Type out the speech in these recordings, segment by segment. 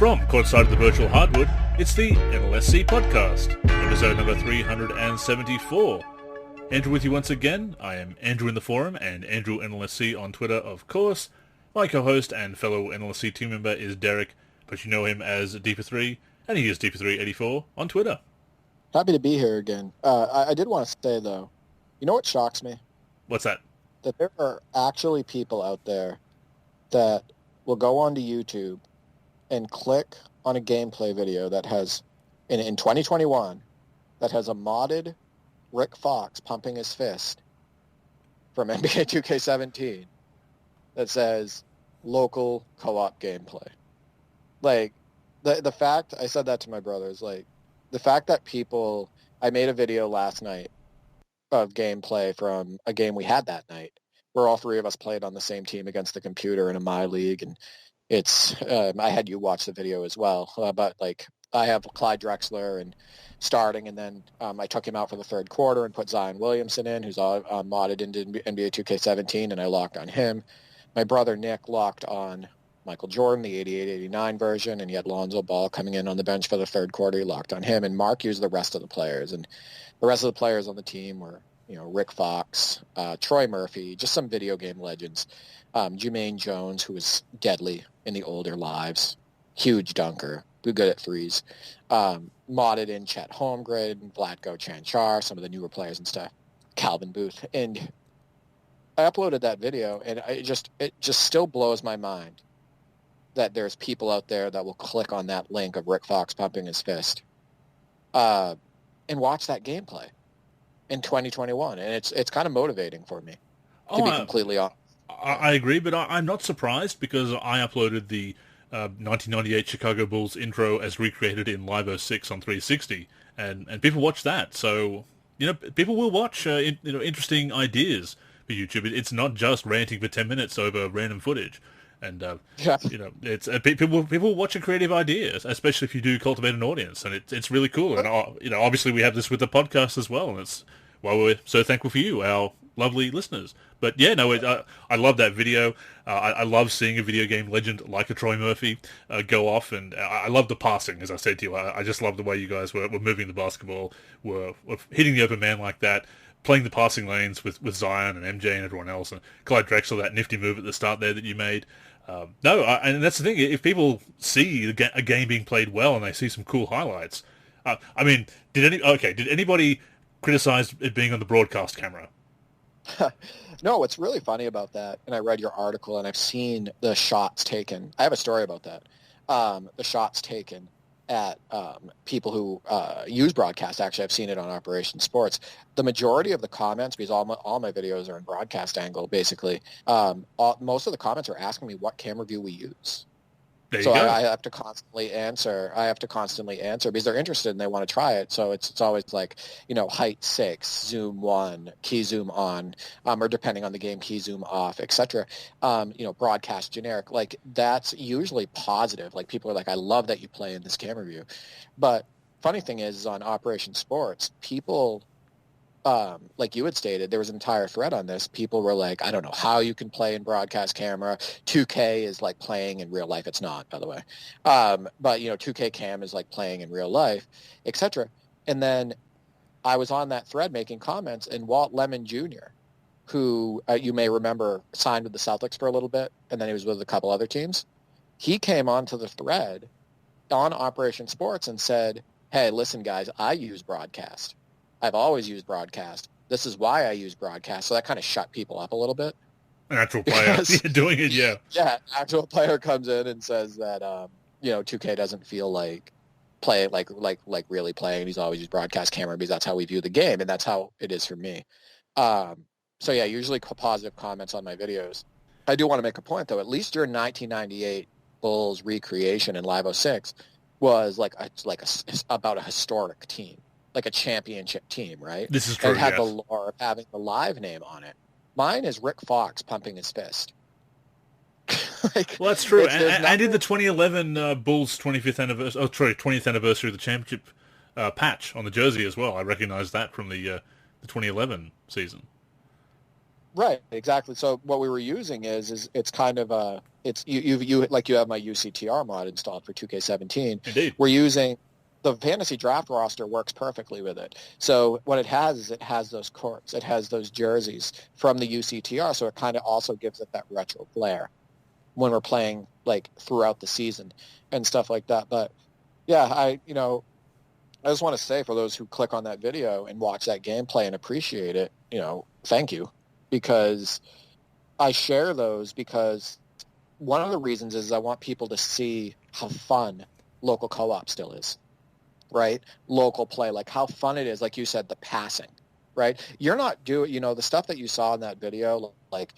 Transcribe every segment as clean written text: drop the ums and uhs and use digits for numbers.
From courtside of the virtual hardwood, it's the NLSC podcast, episode number 374. Andrew with you once again. I am Andrew in the forum and Andrew NLSC on Twitter, of course. My co-host and fellow NLSC team member is Derek, but you know him as Deeper3, and he is Deeper384 on Twitter. Happy to be here again. I did want to say, though, you know what shocks me? What's that? That there are actually people out there that will go onto YouTube and click on a gameplay video that has, in 2021, that has a modded Rick Fox pumping his fist from NBA 2K17 that says local co-op gameplay. Like, the fact, I said that to my brothers, like, the fact that people, I made a video last night of gameplay from a game we had that night, where all three of us played on the same team against the computer in a My League, and it's, I had you watch the video as well, but like, I have Clyde Drexler and starting, and then I took him out for the third quarter and put Zion Williamson in, who's modded into NBA 2K17, and I locked on him. My brother Nick locked on Michael Jordan, the 88-89 version, and he had Lonzo Ball coming in on the bench for the third quarter. He locked on him, and Mark used the rest of the players, and the rest of the players on the team were, you know, Rick Fox, Troy Murphy, just some video game legends. Jermaine Jones, who was deadly in the older lives, huge dunker, good at threes. Modded in Chet Holmgren, Vlatko Chanchar, some of the newer players and stuff, Calvin Booth. And I uploaded that video, and it just still blows my mind that there's people out there that will click on that link of Rick Fox pumping his fist and watch that gameplay in 2021. And it's kind of motivating for me, to be completely honest. I agree, but I'm not surprised because I uploaded the 1998 Chicago Bulls intro as recreated in Live 06 on 360, and people watch that. So, you know, people will watch interesting ideas for YouTube. It's not just ranting for 10 minutes over random footage. And, you know, it's people watching creative ideas, especially if you do cultivate an audience, and it's really cool. And, you know, obviously we have this with the podcast as well, and it's why we're so thankful for you, our lovely listeners. But yeah, no, I love that video. I love seeing a video game legend like a Troy Murphy go off, and I love the passing, as I said to you. I just love the way you guys were moving the basketball, were hitting the open man like that, playing the passing lanes with Zion and MJ and everyone else, and Clyde Drexler, that nifty move at the start there that you made. And that's the thing. If people see a game being played well and they see some cool highlights, I mean, did anybody criticize it being on the broadcast camera? No, what's really funny about that, and I read your article, and I've seen the shots taken. I have a story about that. The shots taken at people who use broadcast. Actually, I've seen it on Operation Sports. The majority of the comments, because all my videos are in broadcast angle, basically, most of the comments are asking me what camera view we use. So I have to constantly answer. Because they're interested and they want to try it. So it's always like, you know, height 6, zoom 1, key zoom on, or depending on the game, key zoom off, etc. You know, broadcast generic. Like, that's usually positive. Like, people are like, I love that you play in this camera view. But funny thing is on Operation Sports, people, like you had stated, there was an entire thread on this. People were like, I don't know how you can play in broadcast camera. 2K is like playing in real life. It's not, by the way. But, you know, 2K cam is like playing in real life, etc. And then I was on that thread making comments, and Walt Lemon Jr., who you may remember signed with the Celtics for a little bit, and then he was with a couple other teams. He came onto the thread on Operation Sports and said, hey, listen, guys, I use broadcast. I've always used broadcast. This is why I use broadcast. So that kind of shut people up a little bit. An actual player doing it, yeah. Yeah, actual player comes in and says that, you know, 2K doesn't feel like play like really playing. He's always used broadcast camera because that's how we view the game, and that's how it is for me. So yeah, usually positive comments on my videos. I do want to make a point though. At least your 1998 Bulls recreation in Live 06 was about a historic team. Like a championship team, right? This is true. It had the lore of having the live name on it. Mine is Rick Fox pumping his fist. Well, that's true. And in the 2011 Bulls 20th anniversary of the championship patch on the jersey as well. I recognize that from the 2011 season. Right, exactly. So what we were using is it's kind of a it's you like you have my UCTR mod installed for 2K17. Indeed. We're using the fantasy draft roster works perfectly with it. So what it has is it has those courts, it has those jerseys from the UCTR, so it kind of also gives it that retro flair when we're playing like throughout the season and stuff like that. But yeah, I just want to say for those who click on that video and watch that gameplay and appreciate it, thank you, because I share those because one of the reasons is I want people to see how fun local co-op still is, right? Local play, like how fun it is, like you said, the passing, right? You're not doing, the stuff that you saw in that video, like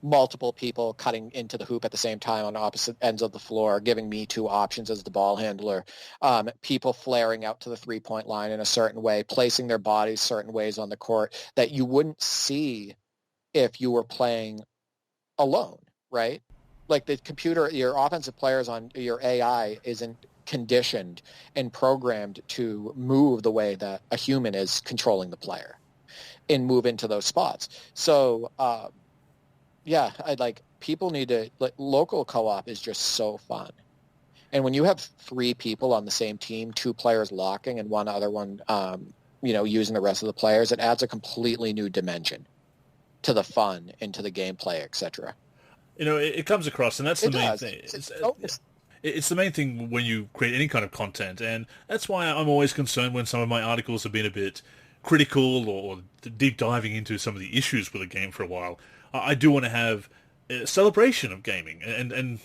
multiple people cutting into the hoop at the same time on opposite ends of the floor, giving me two options as the ball handler, people flaring out to the three-point line in a certain way, placing their bodies certain ways on the court that you wouldn't see if you were playing alone, right? Like the computer, your offensive players on your AI isn't conditioned and programmed to move the way that a human is controlling the player and move into those spots. So, yeah, people need to, local co-op is just so fun. And when you have three people on the same team, two players locking and one other one, using the rest of the players, it adds a completely new dimension to the fun and to the gameplay, etc. It comes across, and that's the main thing. It's the main thing when you create any kind of content, and that's why I'm always concerned when some of my articles have been a bit critical or deep diving into some of the issues with a game for a while. I do want to have a celebration of gaming, and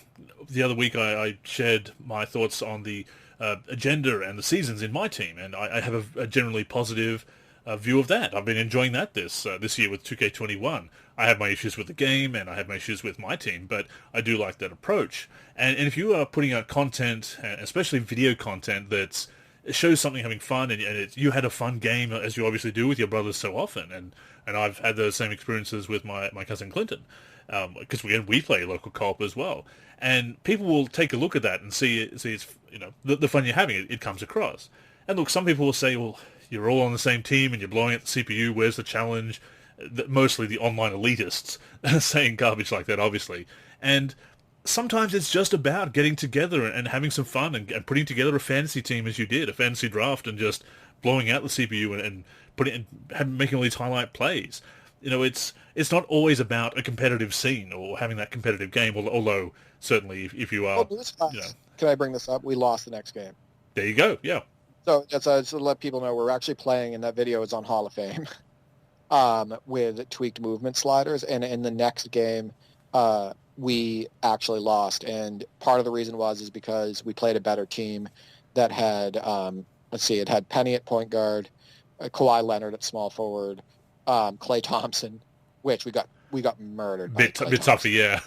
the other week I shared my thoughts on the agenda and the seasons in my team, and I have a generally positive view of that. I've been enjoying that this year with 2K21. I have my issues with the game, and I have my issues with my team, but I do like that approach. And if you are putting out content, especially video content, that shows something having fun, and you had a fun game, as you obviously do with your brothers so often, and I've had those same experiences with my cousin Clinton, because we play local co-op as well. And people will take a look at that and see it's the fun you're having. It comes across. And look, some people will say, well, you're all on the same team and you're blowing at the CPU. Where's the challenge? Mostly the online elitists saying garbage like that, obviously. And sometimes it's just about getting together and having some fun and putting together a fantasy team as you did, a fantasy draft, and just blowing out the CPU and making all these highlight plays. It's not always about a competitive scene or having that competitive game, although certainly if you are... Can I bring this up? We lost the next game. There you go, yeah. So just to let people know, we're actually playing, and that video is on Hall of Fame, with tweaked movement sliders. And in the next game, we actually lost. And part of the reason is because we played a better team that had, it had Penny at point guard, Kawhi Leonard at small forward, Klay Thompson, which we got murdered. Bit tougher, yeah.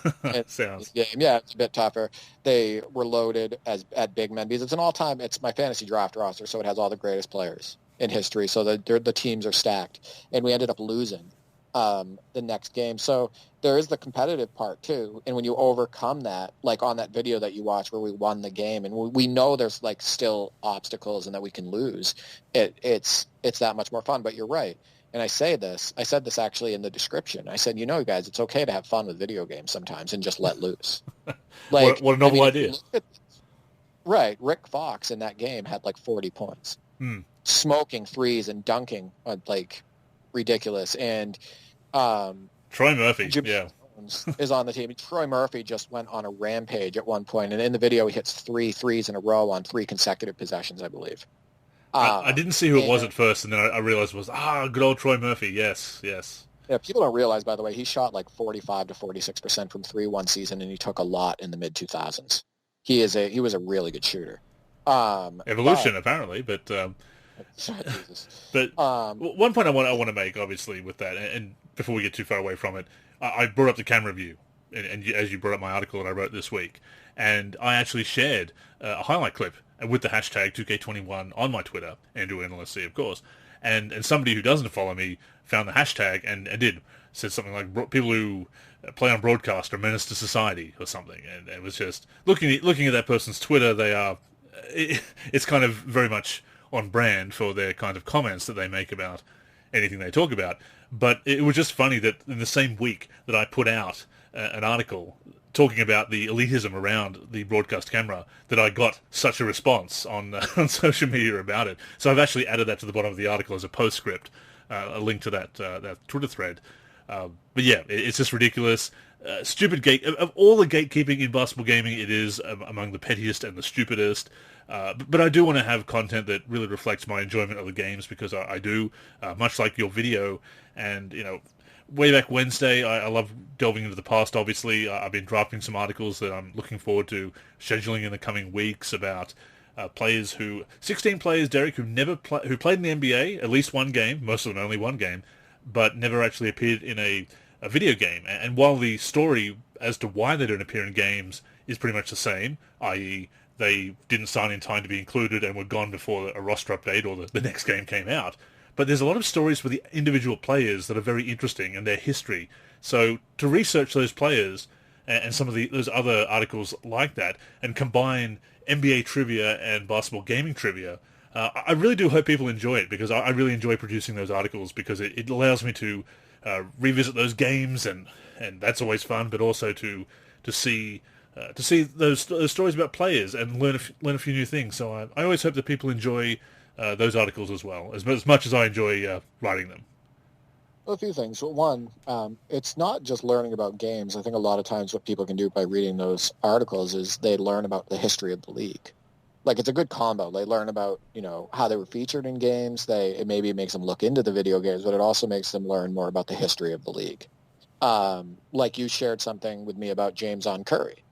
Sounds. Yeah, it's a bit tougher. They were loaded at big men because it's my fantasy draft roster, so it has all the greatest players in history. So the teams are stacked, and we ended up losing the next game. So there is the competitive part too, and when you overcome that, like on that video that you watch where we won the game, and we know there's like still obstacles and that we can lose, it's that much more fun. But you're right. And I said this actually in the description. I said, guys, it's okay to have fun with video games sometimes and just let loose. What a novel idea. Right. Rick Fox in that game had like 40 points. Smoking threes and dunking, like ridiculous. And Troy Murphy, is on the team. Troy Murphy just went on a rampage at one point. And in the video, he hits 3 threes in a row on 3 consecutive possessions, I believe. I didn't see who it was at first, and then I realized it was, good old Troy Murphy, yes. Yeah, people don't realize, by the way, he shot like 45 to 46% from 3 one season, and he took a lot in the mid-2000s. He was a really good shooter. Evolution, apparently, but... one point I want to make, obviously, with that, and before we get too far away from it, I brought up the camera view, and as you brought up my article that I wrote this week, and I actually shared a highlight clip with the hashtag 2K21 on my Twitter, Andrew NLSC, of course, and somebody who doesn't follow me found the hashtag and said something like, people who play on broadcast are menace to society or something, and it was just, looking at that person's Twitter, it's kind of very much on brand for their kind of comments that they make about anything they talk about. But it was just funny that in the same week that I put out an article talking about the elitism around the broadcast camera, that I got such a response on on social media about it. So I've actually added that to the bottom of the article as a postscript, a link to that Twitter thread. But yeah, it's just ridiculous. Stupid gate of all the gatekeeping in basketball gaming, it is among the pettiest and the stupidest. But I do want to have content that really reflects my enjoyment of the games, because I do, much like your video. And, way back Wednesday, I love delving into the past, obviously. I've been drafting some articles that I'm looking forward to scheduling in the coming weeks about 16 players, Derek, who played in the NBA, at least one game, most of them only one game, but never actually appeared in a video game. And while the story as to why they don't appear in games is pretty much the same, i.e. they didn't sign in time to be included and were gone before a roster update or the next game came out, but there's a lot of stories for the individual players that are very interesting, and their history. So to research those players and some of those other articles like that, and combine NBA trivia and basketball gaming trivia, I really do hope people enjoy it, because I really enjoy producing those articles, because it allows me to revisit those games, and that's always fun, but also to see those stories about players and learn a few new things. So I always hope that people enjoy those articles as well, as much as I enjoy writing them. Well, a few things. One, it's not just learning about games. I think a lot of times what people can do by reading those articles is they learn about the history of the league. Like, it's a good combo. They learn about, how they were featured in games. Maybe it makes them look into the video games, but it also makes them learn more about the history of the league. Like you shared something with me about James on Curry,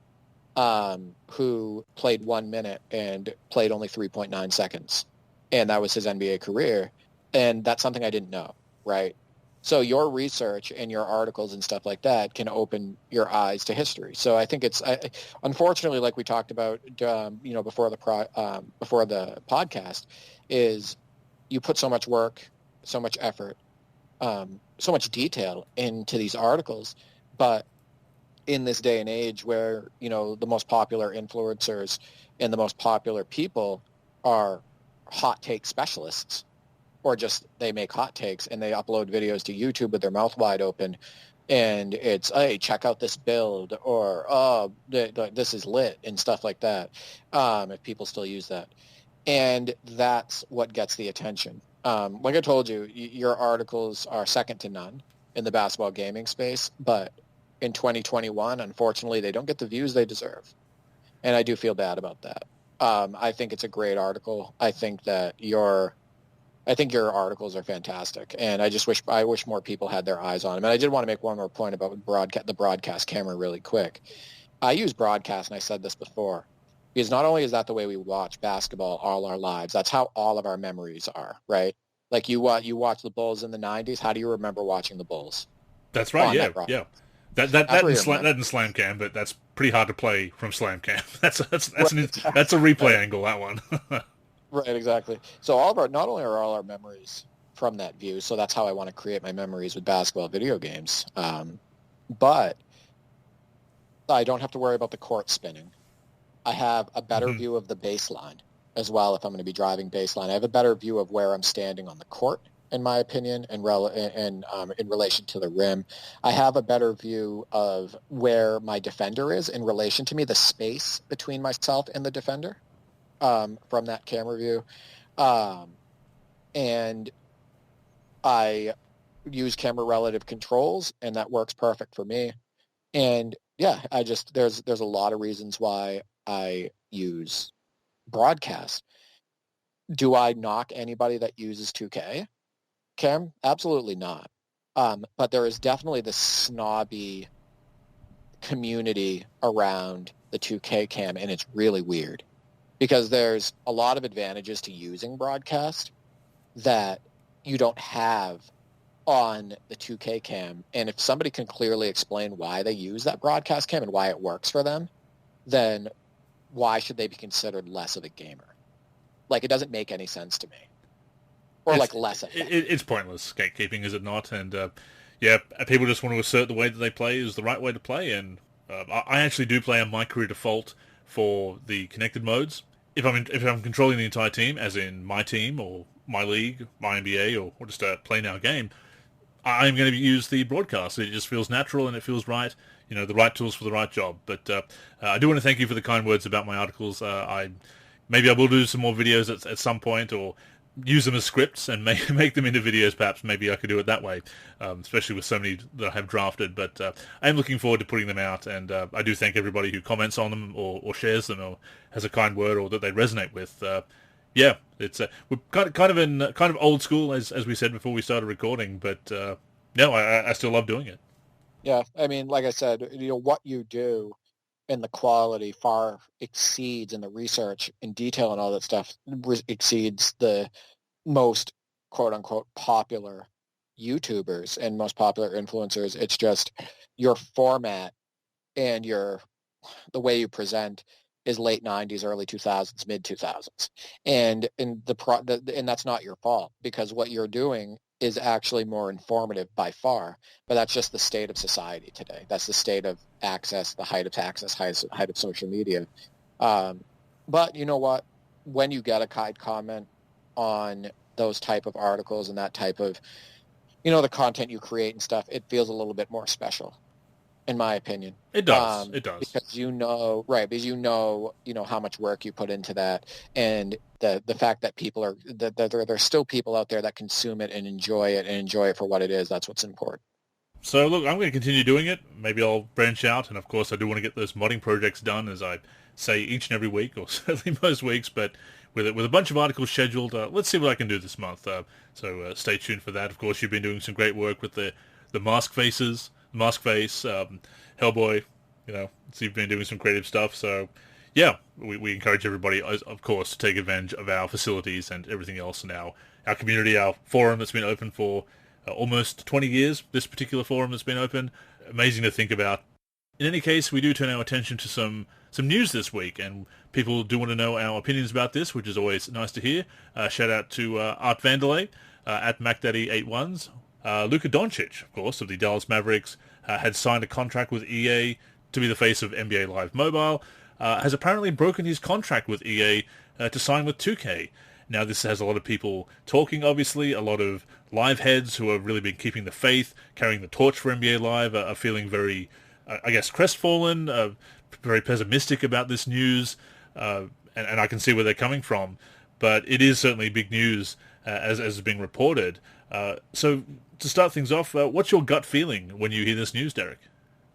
who played 1 minute and played only 3.9 seconds. And that was his NBA career. And that's something I didn't know, right? So your research and your articles and stuff like that can open your eyes to history. So I think unfortunately, like we talked about, before the podcast, is you put so much work, so much effort, so much detail into these articles, but in this day and age where, the most popular influencers and the most popular people are hot take specialists, or just they make hot takes and they upload videos to YouTube with their mouth wide open, and it's, hey, check out this build, or this is lit and stuff like that, if people still use that. And that's what gets the attention. Like I told you, your articles are second to none in the basketball gaming space, but in 2021, unfortunately, they don't get the views they deserve. And I do feel bad about that. I think it's a great article. I think your articles are fantastic, and I wish more people had their eyes on them. And I did want to make one more point about the broadcast camera really quick. I use broadcast, and I said this before, because not only is that the way we watch basketball all our lives, that's how all of our memories are, right? Like you watch the Bulls in the 90s. How do you remember watching the Bulls? That's right. Yeah. That in Slam Cam, but that's pretty hard to play from Slam Cam. That's a replay angle, that one. Right, exactly. So not only are all our memories from that view, so that's how I want to create my memories with basketball video games, but I don't have to worry about the court spinning. I have a better view of the baseline as well. If I'm going to be driving baseline, I have a better view of where I'm standing on the court, in my opinion, in relation to the rim. I have a better view of where my defender is in relation to me, the space between myself and the defender, from that camera view. And I use camera relative controls, and that works perfect for me. And yeah, there's a lot of reasons why I use broadcast. Do I knock anybody that uses 2K cam? Absolutely not. But there is definitely this snobby community around the 2K cam, and it's really weird because there's a lot of advantages to using broadcast that you don't have on the 2K cam. And if somebody can clearly explain why they use that broadcast cam and why it works for them, then why should they be considered less of a gamer? Like, it doesn't make any sense to me. Or less effective. It's pointless gatekeeping, is it not? And people just want to assert the way that they play is the right way to play. And I actually do play on my career default for the connected modes. If I'm controlling the entire team, as in my team or my league, my NBA, or just a play now game, I'm going to use the broadcast. It just feels natural and it feels right. The right tools for the right job. But I do want to thank you for the kind words about my articles. Maybe I will do some more videos at some point, or use them as scripts and make them into videos. Perhaps maybe I could do it that way, especially with so many that I have drafted. But I am looking forward to putting them out, and I do thank everybody who comments on them or shares them or has a kind word or that they resonate with. Yeah, it's we're kind of old school as we said before we started recording, but no, I still love doing it. Yeah, I mean, like I said, what you do and the quality far exceeds, and the research and detail and all that stuff exceeds the most quote unquote popular YouTubers and most popular influencers. It's just your format and the way you present is late 90s, early 2000s, mid 2000s. And that's not your fault, because what you're doing is actually more informative by far, but that's just the state of society today. That's the state of access, the height of access, height of social media. But you know what? When you get a kind comment on those type of articles and that type of, the content you create and stuff, it feels a little bit more special, in my opinion. It does. It does. Because because how much work you put into that, and the fact that people are that there's still people out there that consume it and enjoy it for what it is. That's what's important. So look, I'm going to continue doing it. Maybe I'll branch out, and of course I do want to get those modding projects done, as I say each and every week, or certainly most weeks. But with a bunch of articles scheduled, let's see what I can do this month. So stay tuned for that. Of course, you've been doing some great work with the mask face, Hellboy. So you've been doing some creative stuff. So yeah, we encourage everybody, of course, to take advantage of our facilities and everything else, and our community, our forum that's been open for almost 20 years. This particular forum has been open. Amazing to think about. In any case, we do turn our attention to some news this week, and people do want to know our opinions about this, which is always nice to hear. Shout out to Art Vandelay at MacDaddy81s. Luka Doncic, of course, of the Dallas Mavericks, had signed a contract with EA to be the face of NBA Live Mobile, has apparently broken his contract with EA to sign with 2K. Now, this has a lot of people talking, obviously. A lot of live heads who have really been keeping the faith, carrying the torch for NBA Live, are feeling very, crestfallen, very pessimistic about this news, and I can see where they're coming from. But it is certainly big news, as is being reported. So, to start things off, what's your gut feeling when you hear this news, Derek?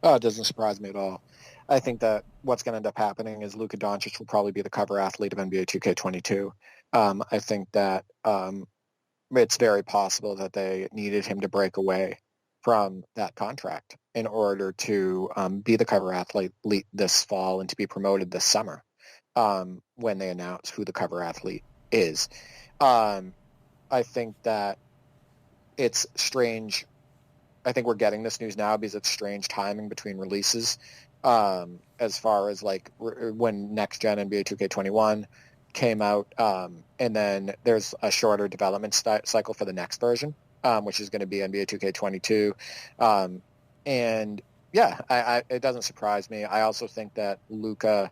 Oh, it doesn't surprise me at all. I think that what's going to end up happening is Luka Doncic will probably be the cover athlete of NBA 2K22. I think that it's very possible that they needed him to break away from that contract in order to be the cover athlete this fall and to be promoted this summer when they announce who the cover athlete is. I think that it's strange. I think we're getting this news now because it's strange timing between releases, as far as when next gen NBA 2K21 came out, and then there's a shorter development cycle for the next version, which is going to be NBA 2K22. And yeah, it doesn't surprise me. I also think that Luka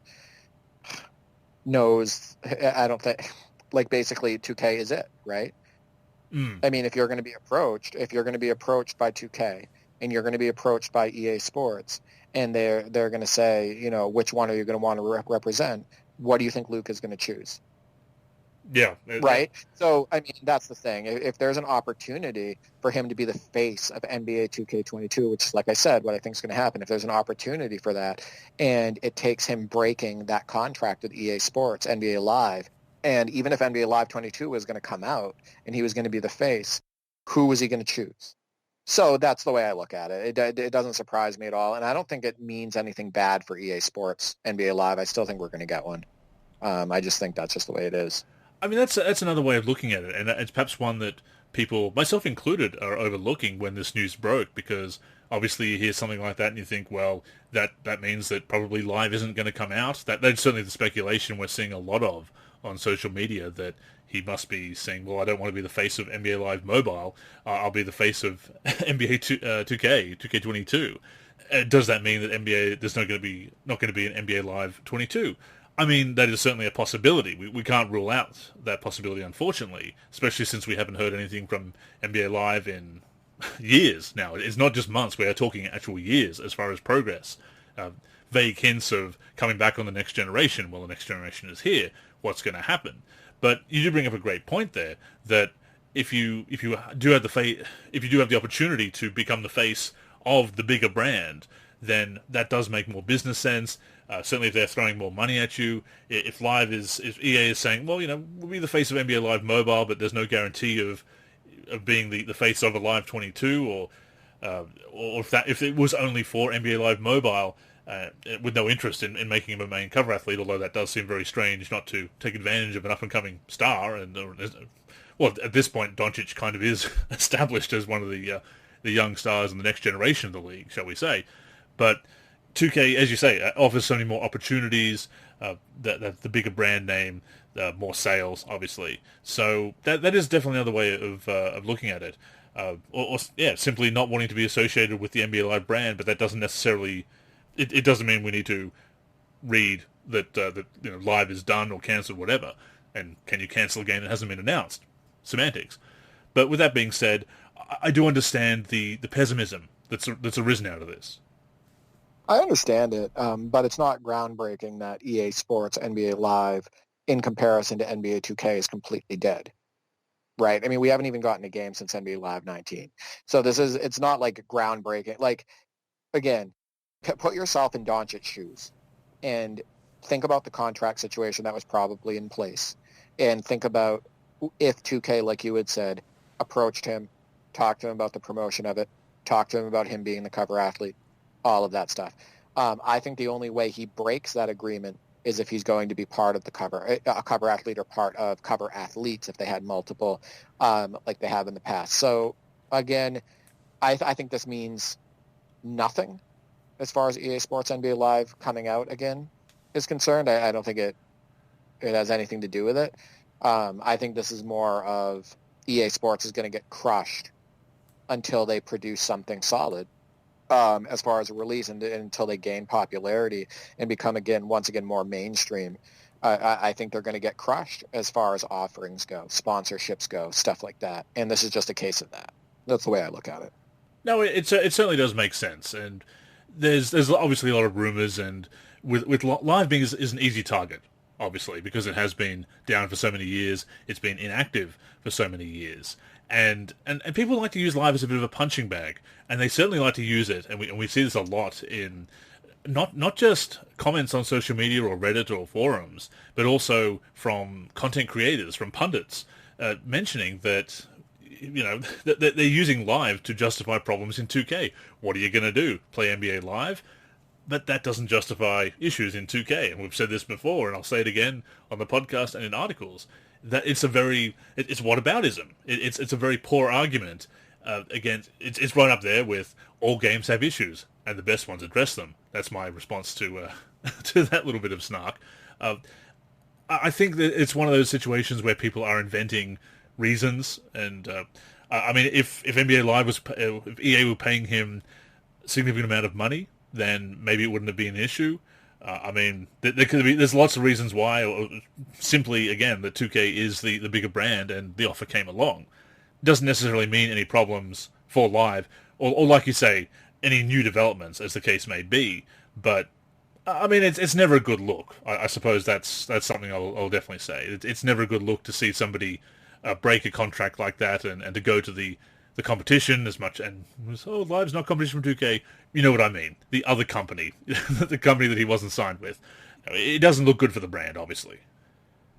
knows. I don't think basically 2K is it, right? I mean, if you're going to be approached by 2K and you're going to be approached by EA Sports, and they're going to say, which one are you going to want to represent? What do you think Luke is going to choose? Yeah. Right? So, I mean, that's the thing. If there's an opportunity for him to be the face of NBA 2K22, which is, like I said, what I think is going to happen, if there's an opportunity for that, and it takes him breaking that contract with EA Sports, NBA Live, and even if NBA Live 22 was going to come out and he was going to be the face, who was he going to choose? So that's the way I look at it. It doesn't surprise me at all, and I don't think it means anything bad for EA Sports, NBA Live. I still think we're going to get one. I just think that's just the way it is. I mean, that's another way of looking at it, and it's perhaps one that people, myself included, are overlooking when this news broke, because obviously you hear something like that and you think, well, that means that probably Live isn't going to come out. That's certainly the speculation we're seeing a lot of on social media, that he must be saying, well, I don't want to be the face of NBA Live Mobile, I'll be the face of NBA 2K22. Does that mean that there's not going to be an NBA Live 22? I mean, that is certainly a possibility. We can't rule out that possibility, unfortunately, especially since we haven't heard anything from NBA Live in years now. It's not just months. We are talking actual years as far as progress. Uh, Vague hints of coming back on the next generation. Well, the next generation is here. What's going to happen? But you do bring up a great point there that if you do have if you do have the opportunity to become the face of the bigger brand, then that does make more business sense. Certainly, if they're throwing more money at you, if EA is saying, well, we'll be the face of NBA Live Mobile, but there's no guarantee of being the face of a Live 22, or if it was only for NBA Live Mobile, with no interest in making him a main cover athlete, although that does seem very strange not to take advantage of an up and coming star. Well, at this point, Doncic kind of is established as one of the young stars in the next generation of the league, shall we say? But 2K, as you say, offers so many more opportunities. That the bigger brand name, more sales, obviously. So that is definitely another way of looking at it. Simply not wanting to be associated with the NBA Live brand, but that doesn't necessarily. It doesn't mean we need to read that Live is done or cancelled, whatever. And can you cancel a game that hasn't been announced? Semantics. But with that being said, I do understand the pessimism that's arisen out of this. I understand it, but it's not groundbreaking that EA Sports NBA Live, in comparison to NBA 2K, is completely dead. Right? I mean, we haven't even gotten a game since NBA Live 19. So it's not like groundbreaking. Like, again, put yourself in Doncic's shoes and think about the contract situation that was probably in place, and think about if 2K, like you had said, approached him, talked to him about the promotion of it, talked to him about him being the cover athlete, all of that stuff. I think the only way he breaks that agreement is if he's going to be part of a cover athlete, or part of cover athletes if they had multiple, like they have in the past. So again, I think this means nothing as far as EA Sports NBA Live coming out again is concerned. I don't think it has anything to do with it. I think this is more of EA Sports is going to get crushed until they produce something solid, as far as a release, and until they gain popularity and become once again more mainstream. I think they're going to get crushed as far as offerings go, sponsorships go, stuff like that. And this is just a case of that. That's the way I look at it. No, it certainly does make sense, and there's obviously a lot of rumors, and with Live being is an easy target, obviously, because it has been down for so many years, it's been inactive for so many years, and people like to use Live as a bit of a punching bag, and they certainly like to use it, and we see this a lot in not just comments on social media or Reddit or forums, but also from content creators, from pundits, mentioning that that they're using Live to justify problems in 2K. What are you going to do? Play NBA Live? But that doesn't justify issues in 2K. And we've said this before, and I'll say it again on the podcast and in articles, that it's whataboutism. It's a very poor argument against. It's right up there with all games have issues, and the best ones address them. That's my response to to that little bit of snark. I think that it's one of those situations where people are inventing reasons, and I mean, if NBA Live if EA were paying him a significant amount of money, then maybe it wouldn't have been an issue. I mean, there's lots of reasons why, or simply again that 2K is the bigger brand and the offer came along. Doesn't necessarily mean any problems for Live, or like you say, any new developments, as the case may be. But I mean, it's never a good look. I suppose that's something I'll definitely say. It's never a good look to see somebody break a contract like that and to go to the competition as much, and Live's not competition from 2K. You know what I mean? The other company, the company that he wasn't signed with. It doesn't look good for the brand, obviously.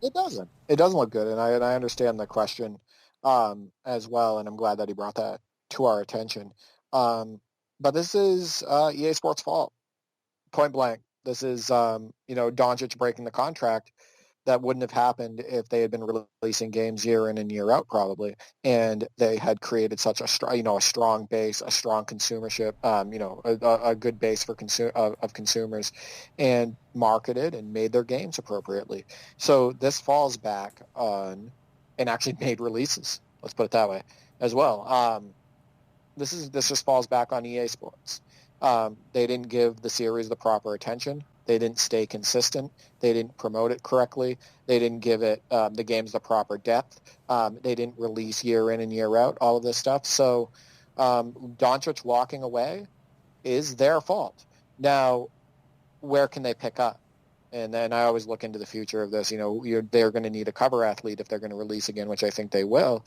It doesn't. It doesn't look good, and I understand the question as well, and I'm glad that he brought that to our attention. But this is EA Sports' fault, point blank. This is Doncic breaking the contract. That wouldn't have happened if they had been releasing games year in and year out, probably, and they had created such a strong base, a strong consumership, a good base for of consumers, and marketed and made their games appropriately. So this falls back on, and actually made releases. Let's put it that way, as well. This just falls back on EA Sports. They didn't give the series the proper attention. They didn't stay consistent. They didn't promote it correctly. They didn't give it the games the proper depth. They didn't release year in and year out, all of this stuff. So Doncic walking away is their fault. Now, where can they pick up? And then I always look into the future of this. They're going to need a cover athlete if they're going to release again, which I think they will.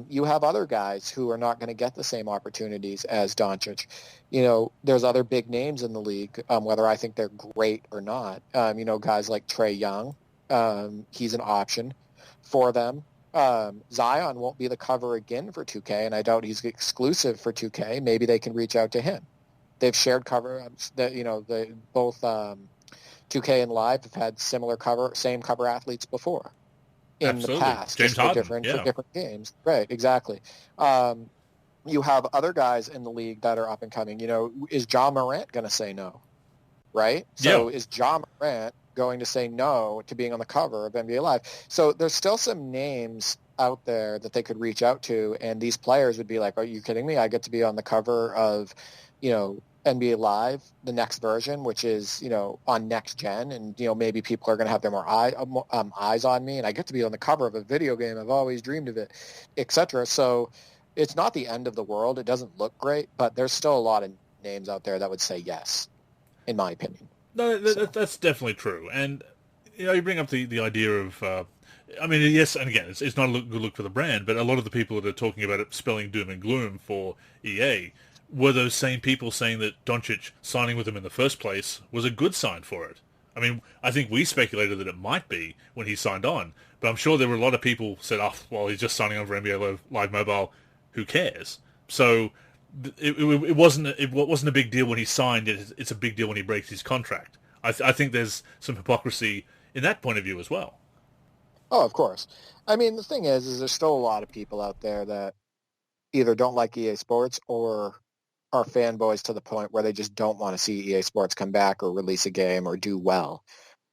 You have other guys who are not going to get the same opportunities as Doncic. There's other big names in the league, whether I think they're great or not. Guys like Trae Young, he's an option for them. Zion won't be the cover again for 2K, and I doubt he's exclusive for 2K. Maybe they can reach out to him. They've shared cover. Both 2K and Live have had same cover athletes before in Absolutely. the past, James Harden, for different games. Right, exactly. You have other guys in the league that are up and coming. Is Ja Morant going to say no? Right? So is Ja Morant going to say no to being on the cover of NBA Live? So there's still some names out there that they could reach out to, and these players would be like, are you kidding me? I get to be on the cover of, NBA Live, the next version, which is, on next gen, and, maybe people are going to have their more eyes on me, and I get to be on the cover of a video game. I've always dreamed of it, etc. So it's not the end of the world. It doesn't look great, but there's still a lot of names out there that would say yes, in my opinion. No, that's definitely true. And, you bring up the idea of, yes, and again, it's not a good look for the brand, but a lot of the people that are talking about it spelling doom and gloom for EA were those same people saying that Doncic signing with them in the first place was a good sign for it. I think we speculated that it might be when he signed on, but I'm sure there were a lot of people who said, he's just signing on for NBA Live Mobile, who cares? So it wasn't a big deal when he signed. It's a big deal when he breaks his contract. I think there's some hypocrisy in that point of view as well. Oh, of course. The thing is there's still a lot of people out there that either don't like EA Sports or are fanboys to the point where they just don't want to see EA Sports come back or release a game or do well.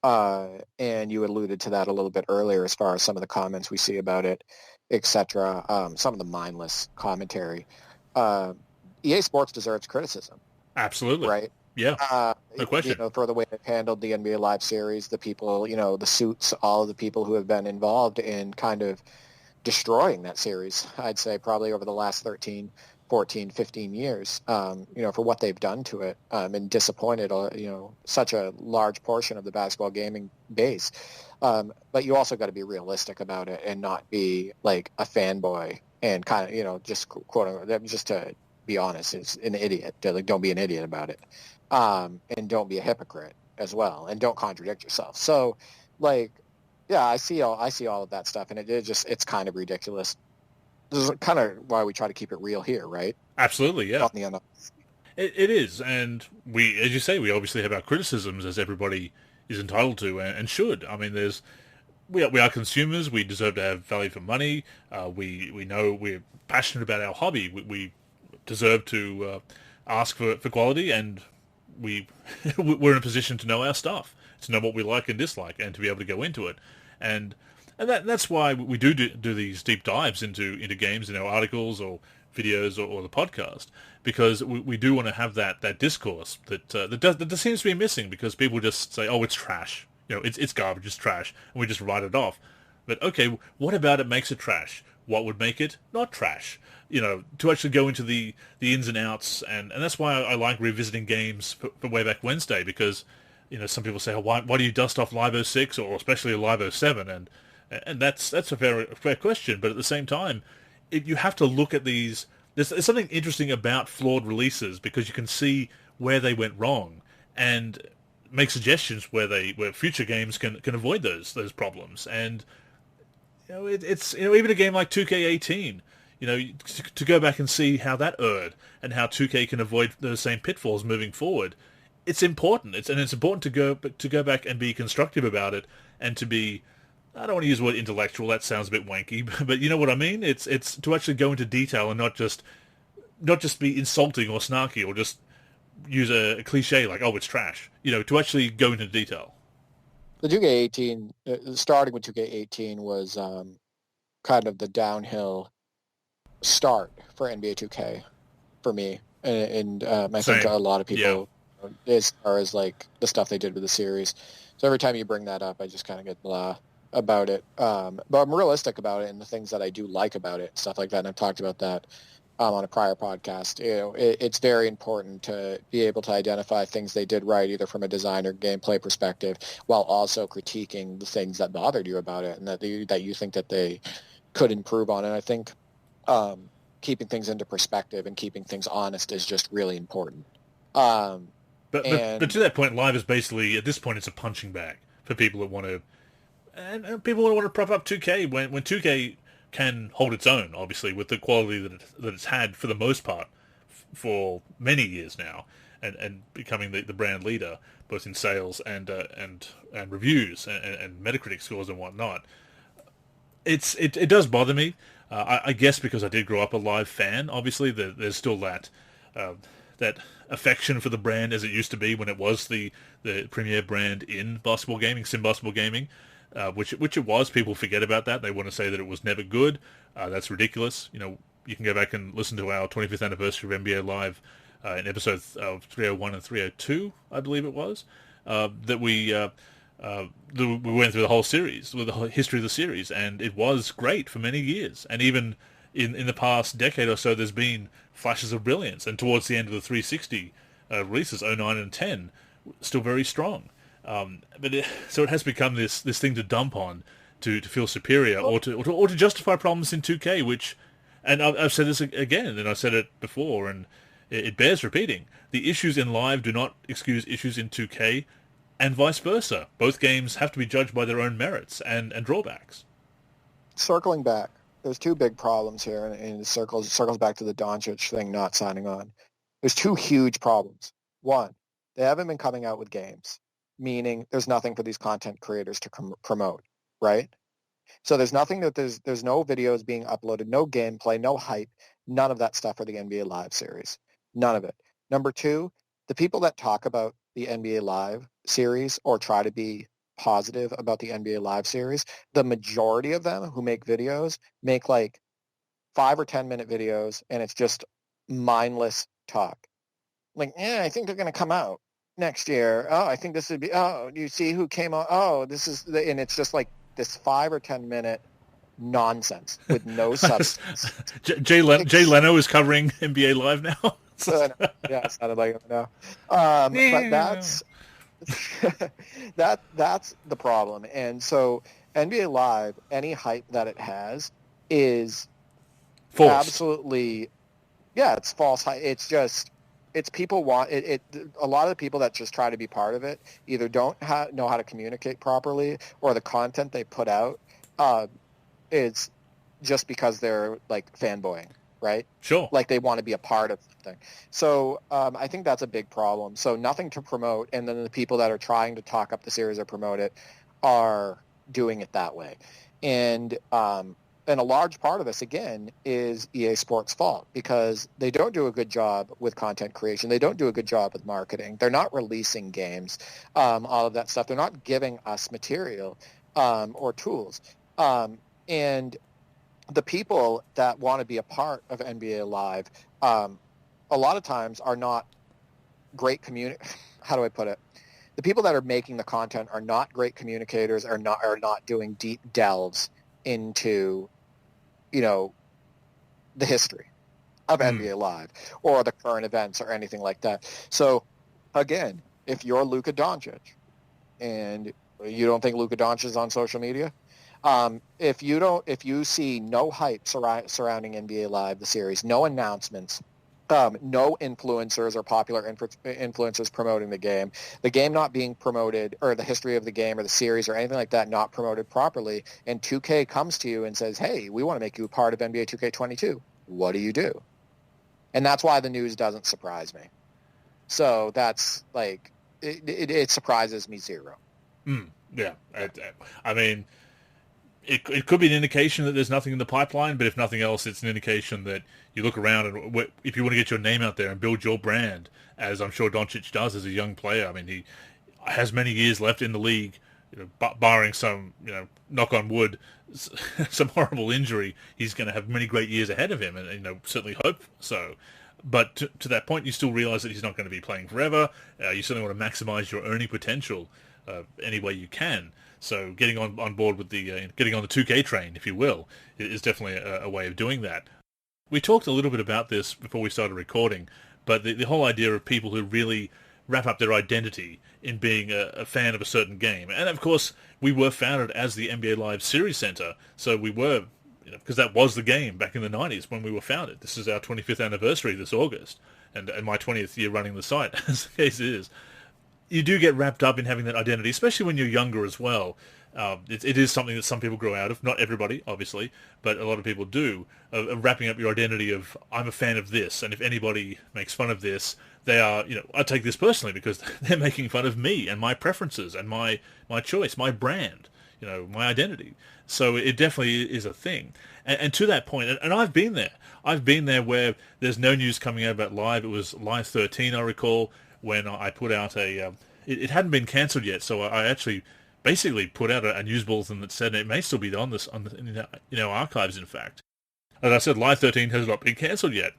And you alluded to that a little bit earlier as far as some of the comments we see about it, etc. Some of the mindless commentary. EA Sports deserves criticism. Absolutely. Right? Yeah. No question. For the way they've handled the NBA Live series, the people, the suits, all of the people who have been involved in kind of destroying that series, I'd say probably over the last 13, 14, 15 years, for what they've done to it, and disappointed, such a large portion of the basketball gaming base. But you also got to be realistic about it and not be like a fanboy and kind of, just quote, just to be honest, is an idiot. Don't be an idiot about it. And don't be a hypocrite as well. And don't contradict yourself. So I see all of that stuff, and it's kind of ridiculous. This is kind of why we try to keep it real here, right? Absolutely, yeah. On the end. It is, and we, as you say, we obviously have our criticisms, as everybody is entitled to and should. We are consumers. We deserve to have value for money. We know we're passionate about our hobby. We deserve to ask for quality, and we're in a position to know our stuff, to know what we like and dislike, and to be able to go into it. And that's why we do these deep dives into games in our articles or videos or the podcast, because we do want to have that discourse that seems to be missing, because people just say, oh, it's trash. It's garbage, it's trash, and we just write it off. But okay, what about it makes it trash? What would make it not trash? To actually go into the ins and outs, and that's why I like revisiting games for Way Back Wednesday, because some people say, oh, why do you dust off Live 06 or especially Live 07? And that's a fair question, but at the same time, you have to look at these. There's something interesting about flawed releases, because you can see where they went wrong and make suggestions where future games can avoid those problems. And it's even a game like 2K18, to go back and see how that erred and how 2K can avoid those same pitfalls moving forward. It's important. It's important to go back and be constructive about it, and to be, I don't want to use the word intellectual, that sounds a bit wanky, but you know what I mean? It's to actually go into detail and not just be insulting or snarky or just use a cliche like, oh, it's trash. To actually go into detail. The 2K18, starting with 2K18 was kind of the downhill start for NBA 2K for me. And I think a lot of people, as far as like the stuff they did with the series. So every time you bring that up, I just kind of get blah about it. But I'm realistic about it and the things that I do like about it, stuff like that. And I've talked about that on a prior podcast. It's very important to be able to identify things they did right, either from a design or gameplay perspective, while also critiquing the things that bothered you about it and that you think that they could improve on. And I think keeping things into perspective and keeping things honest is just really important. Um, But and to that point, live is basically, at this point, it's a punching bag for people that want to, and people want to prop up 2K when 2K can hold its own, obviously, with the quality that it's had for the most part for many years now, and becoming the brand leader both in sales and reviews and Metacritic scores and whatnot. It does bother me. I guess because I did grow up a live fan. Obviously, there's still that affection for the brand as it used to be when it was the premier brand in basketball gaming, sim basketball gaming, which it was. People forget about that. They want to say that it was never good. That's ridiculous. You can go back and listen to our 25th anniversary of NBA Live in episodes of 301 and 302, I believe it was, that we went through the whole series, with the whole history of the series, and it was great for many years. And even in the past decade or so, there's been flashes of brilliance. And towards the end of the 360 releases, 09 and 10, still very strong. So it has become this thing to dump on to feel superior or to justify problems in 2K, which, and I've said this again, and I've said it before, and it bears repeating. The issues in Live do not excuse issues in 2K, and vice versa. Both games have to be judged by their own merits and drawbacks. circling back, there's two big problems here, and it circles back to the Doncic thing not signing on. There's two huge problems. One, they haven't been coming out with games, meaning there's nothing for these content creators to promote, right? So there's nothing there's no videos being uploaded, no gameplay, no hype, none of that stuff for the NBA Live series. None of it. Number two, the people that talk about the NBA Live series or try to be positive about the NBA Live series, the majority of them who make videos make like 5 or 10 minute videos, and it's just mindless talk. Like, I think they're going to come out next year. Oh, I think this would be. Oh, you see who came out? Oh, this is and it's just like this 5 or 10 minute nonsense with no substance. Jay Leno is covering NBA Live now. Yeah, it sounded like it now. But that's the problem. And so NBA Live, any hype that it has is Forced. Absolutely, yeah, it's false hype. It's people want it. A lot of the people that just try to be part of it either don't know how to communicate properly, or the content they put out is just because they're like fanboying, right? Sure. Like they want to be a part of something. So I think that's a big problem. So nothing to promote, and then the people that are trying to talk up the series or promote it are doing it that way. And a large part of this, again, is EA Sports' fault because they don't do a good job with content creation. They don't do a good job with marketing. They're not releasing games, all of that stuff. They're not giving us material or tools. And the people that want to be a part of NBA Live, a lot of times are not great How do I put it? The people that are making the content are not great communicators, are not doing deep delves into the history of NBA Live or the current events or anything like that. So again, if you're Luka Doncic and you don't think Luka Doncic is on social media, if you see no hype surrounding NBA Live, the series, no announcements, no influencers or popular influencers promoting the game not being promoted, or the history of the game or the series or anything like that not promoted properly, and 2K comes to you and says, hey, we want to make you a part of NBA 2K22, what do you do? And that's why the news doesn't surprise me. So that's like, it surprises me zero. Yeah. I mean, it could be an indication that there's nothing in the pipeline, but if nothing else, it's an indication that you look around and if you want to get your name out there and build your brand, as I'm sure Doncic does as a young player. I mean, he has many years left in the league, barring some, knock on wood, some horrible injury. He's going to have many great years ahead of him, and certainly hope so. But to that point, you still realize that he's not going to be playing forever. You certainly want to maximize your earning potential any way you can. So getting on board with getting on the 2K train, if you will, is definitely a way of doing that. We talked a little bit about this before we started recording, but the whole idea of people who really wrap up their identity in being a fan of a certain game. And of course, we were founded as the NBA Live Series Center, so we were, because that was the game back in the 90s when we were founded. This is our 25th anniversary this August, and my 20th year running the site, as the case is. You do get wrapped up in having that identity, especially when you're younger as well. It is something that some people grow out of. Not everybody, obviously, but a lot of people do. Of wrapping up your identity of, I'm a fan of this, and if anybody makes fun of this, they are, I take this personally because they're making fun of me and my preferences and my choice, my brand, my identity. So it definitely is a thing. And to that point, and I've been there. I've been there where there's no news coming out about Live. It was Live 13, I recall, when I put out it hadn't been cancelled yet, so I actually basically put out a news bulletin that said it may still be in our archives, in fact. As I said, Live 13 has not been cancelled yet,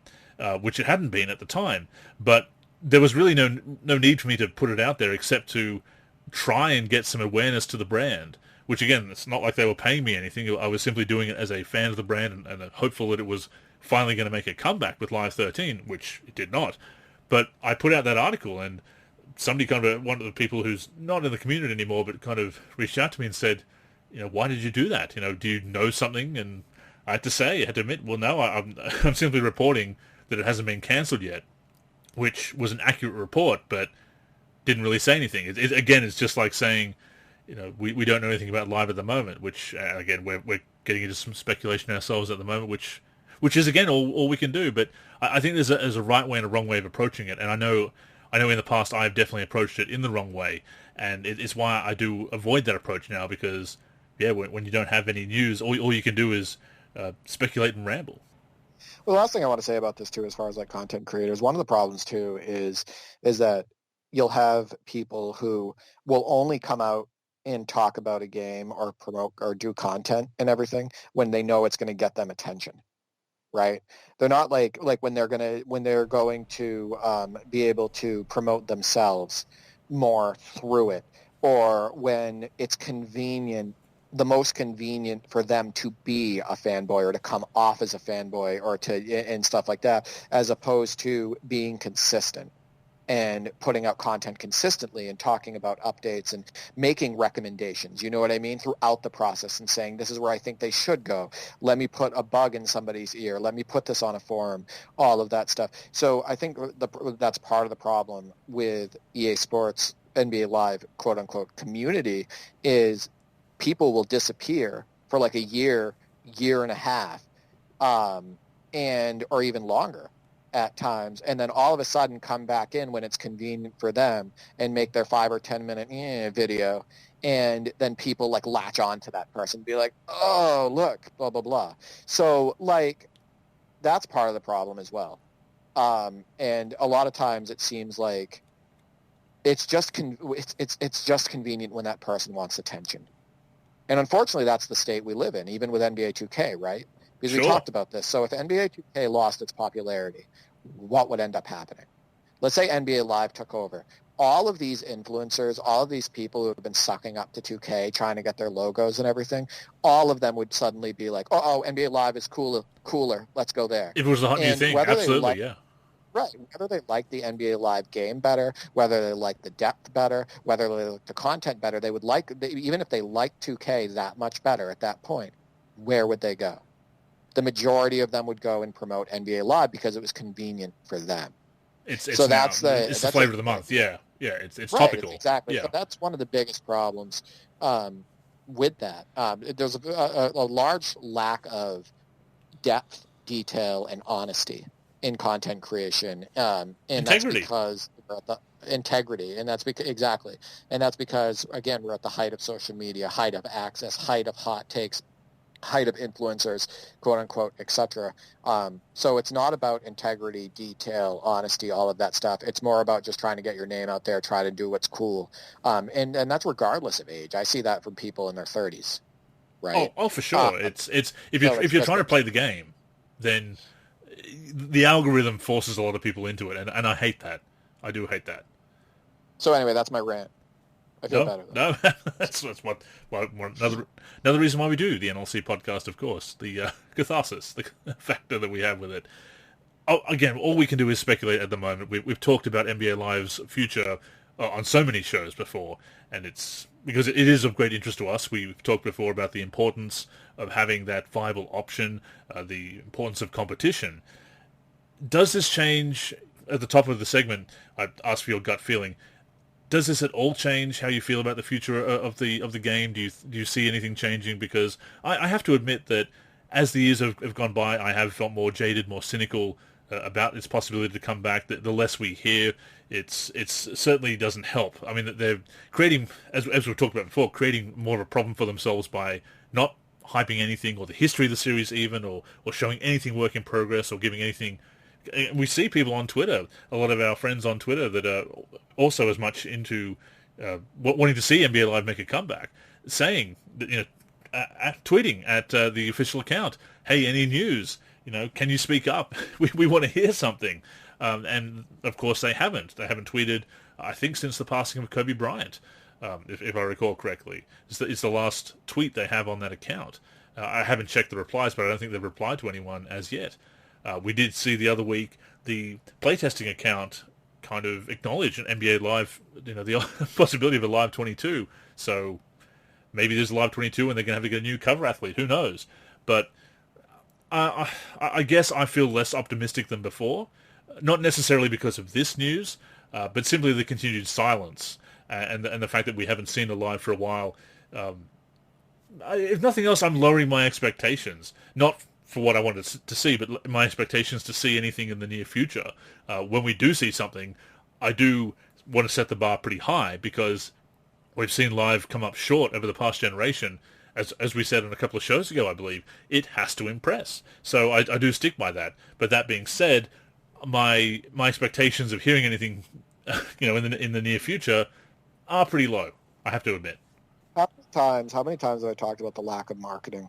which it hadn't been at the time, but there was really no need for me to put it out there except to try and get some awareness to the brand, which again, it's not like they were paying me anything. I was simply doing it as a fan of the brand and hopeful that it was finally going to make a comeback with Live 13, which it did not. But I put out that article, and somebody one of the people who's not in the community anymore, but kind of reached out to me and said, why did you do that? Do you know something? And I had to admit, well, no, I'm simply reporting that it hasn't been cancelled yet, which was an accurate report, but didn't really say anything. Again, it's just like saying, we don't know anything about Live at the moment, which, again, we're getting into some speculation ourselves at the moment, which is, again, all we can do. But I think there's a right way and a wrong way of approaching it. And I know in the past I've definitely approached it in the wrong way. And it's why I do avoid that approach now, because, yeah, when you don't have any news, all you can do is speculate and ramble. Well, the last thing I want to say about this, too, as far as like content creators, one of the problems, too, is that you'll have people who will only come out and talk about a game or promote or do content and everything when they know it's going to get them attention. Right? They're not like when they're going to be able to promote themselves more through it, or when it's convenient, the most convenient for them to be a fanboy or to come off as a fanboy or and stuff like that, as opposed to being consistent and putting out content consistently and talking about updates and making recommendations, you know what I mean, throughout the process, and saying, this is where I think they should go. Let me put a bug in somebody's ear. Let me put this on a forum, all of that stuff. So I think that's part of the problem with EA Sports NBA Live, quote-unquote, community, is people will disappear for like a year and a half, or even longer at times, and then all of a sudden come back in when it's convenient for them and make their 5 or 10 minute video, and then people like latch on to that person, be like, oh, look, blah blah blah. So like that's part of the problem as well. And a lot of times it seems like it's just convenient when that person wants attention, and unfortunately that's the state we live in, even with NBA 2K, right? Because Sure. We talked about this. So if NBA 2K lost its popularity, what would end up happening? Let's say NBA Live took over. All of these influencers, all of these people who have been sucking up to 2K, trying to get their logos and everything, all of them would suddenly be like, oh, NBA Live is cooler. Let's go there. If it was a hot new thing, absolutely, yeah. Right. Whether they like the NBA Live game better, whether they like the depth better, whether they like the content better, they would even if they like 2K that much better at that point, where would they go? The majority of them would go and promote NBA Live because it was convenient for them. It's the flavor of the month. Yeah. It's right, topical. Exactly. Yeah. So that's one of the biggest problems with that. There's a large lack of depth, detail, and honesty in content creation, and integrity. That's because integrity, and that's because again, we're at the height of social media, height of access, height of hot takes, height of influencers, quote unquote, etc. So it's not about integrity, detail, honesty, all of that stuff. It's more about just trying to get your name out there, try to do what's cool, and that's regardless of age. I see that from people in their 30s, right? Oh, for sure. It's if you're trying to play the game, then the algorithm forces a lot of people into it, and I hate that. I do hate that. So anyway, that's my rant. I feel No, better. no, that's another reason why we do the NLC podcast, of course, the catharsis, the factor that we have with it. Oh, again, all we can do is speculate at the moment. We've talked about NBA Live's future on so many shows before, and it's because it is of great interest to us. We've talked before about the importance of having that viable option, the importance of competition. Does this change, at the top of the segment, I asked for your gut feeling, does this at all change how you feel about the future of the game? Do you see anything changing? Because I have to admit that as the years have gone by, I have felt more jaded, more cynical about its possibility to come back. The less we hear, it's certainly doesn't help. I mean, they're creating, as we've talked about before, creating more of a problem for themselves by not hyping anything or the history of the series even, or showing anything work in progress or giving anything. We see people on Twitter, a lot of our friends on Twitter that are also as much into wanting to see NBA Live make a comeback, saying that, tweeting at the official account, "Hey, any news? Can you speak up? we want to hear something." And of course, they haven't. They haven't tweeted, I think, since the passing of Kobe Bryant, if I recall correctly. It's the last tweet they have on that account. I haven't checked the replies, but I don't think they've replied to anyone as yet. We did see the other week the playtesting account kind of acknowledge an NBA Live, the possibility of a Live 22. So maybe there's a Live 22 and they're going to have to get a new cover athlete. Who knows? But I guess I feel less optimistic than before. Not necessarily because of this news, but simply the continued silence and the fact that we haven't seen a Live for a while. If nothing else, I'm lowering my expectations. Not for what I wanted to see, but my expectations to see anything in the near future. When we do see something, I do want to set the bar pretty high, because we've seen Live come up short over the past generation. As we said on a couple of shows ago, I believe, it has to impress. So I do stick by that. But that being said, my expectations of hearing anything, in the near future are pretty low, I have to admit. How many times have I talked about the lack of marketing,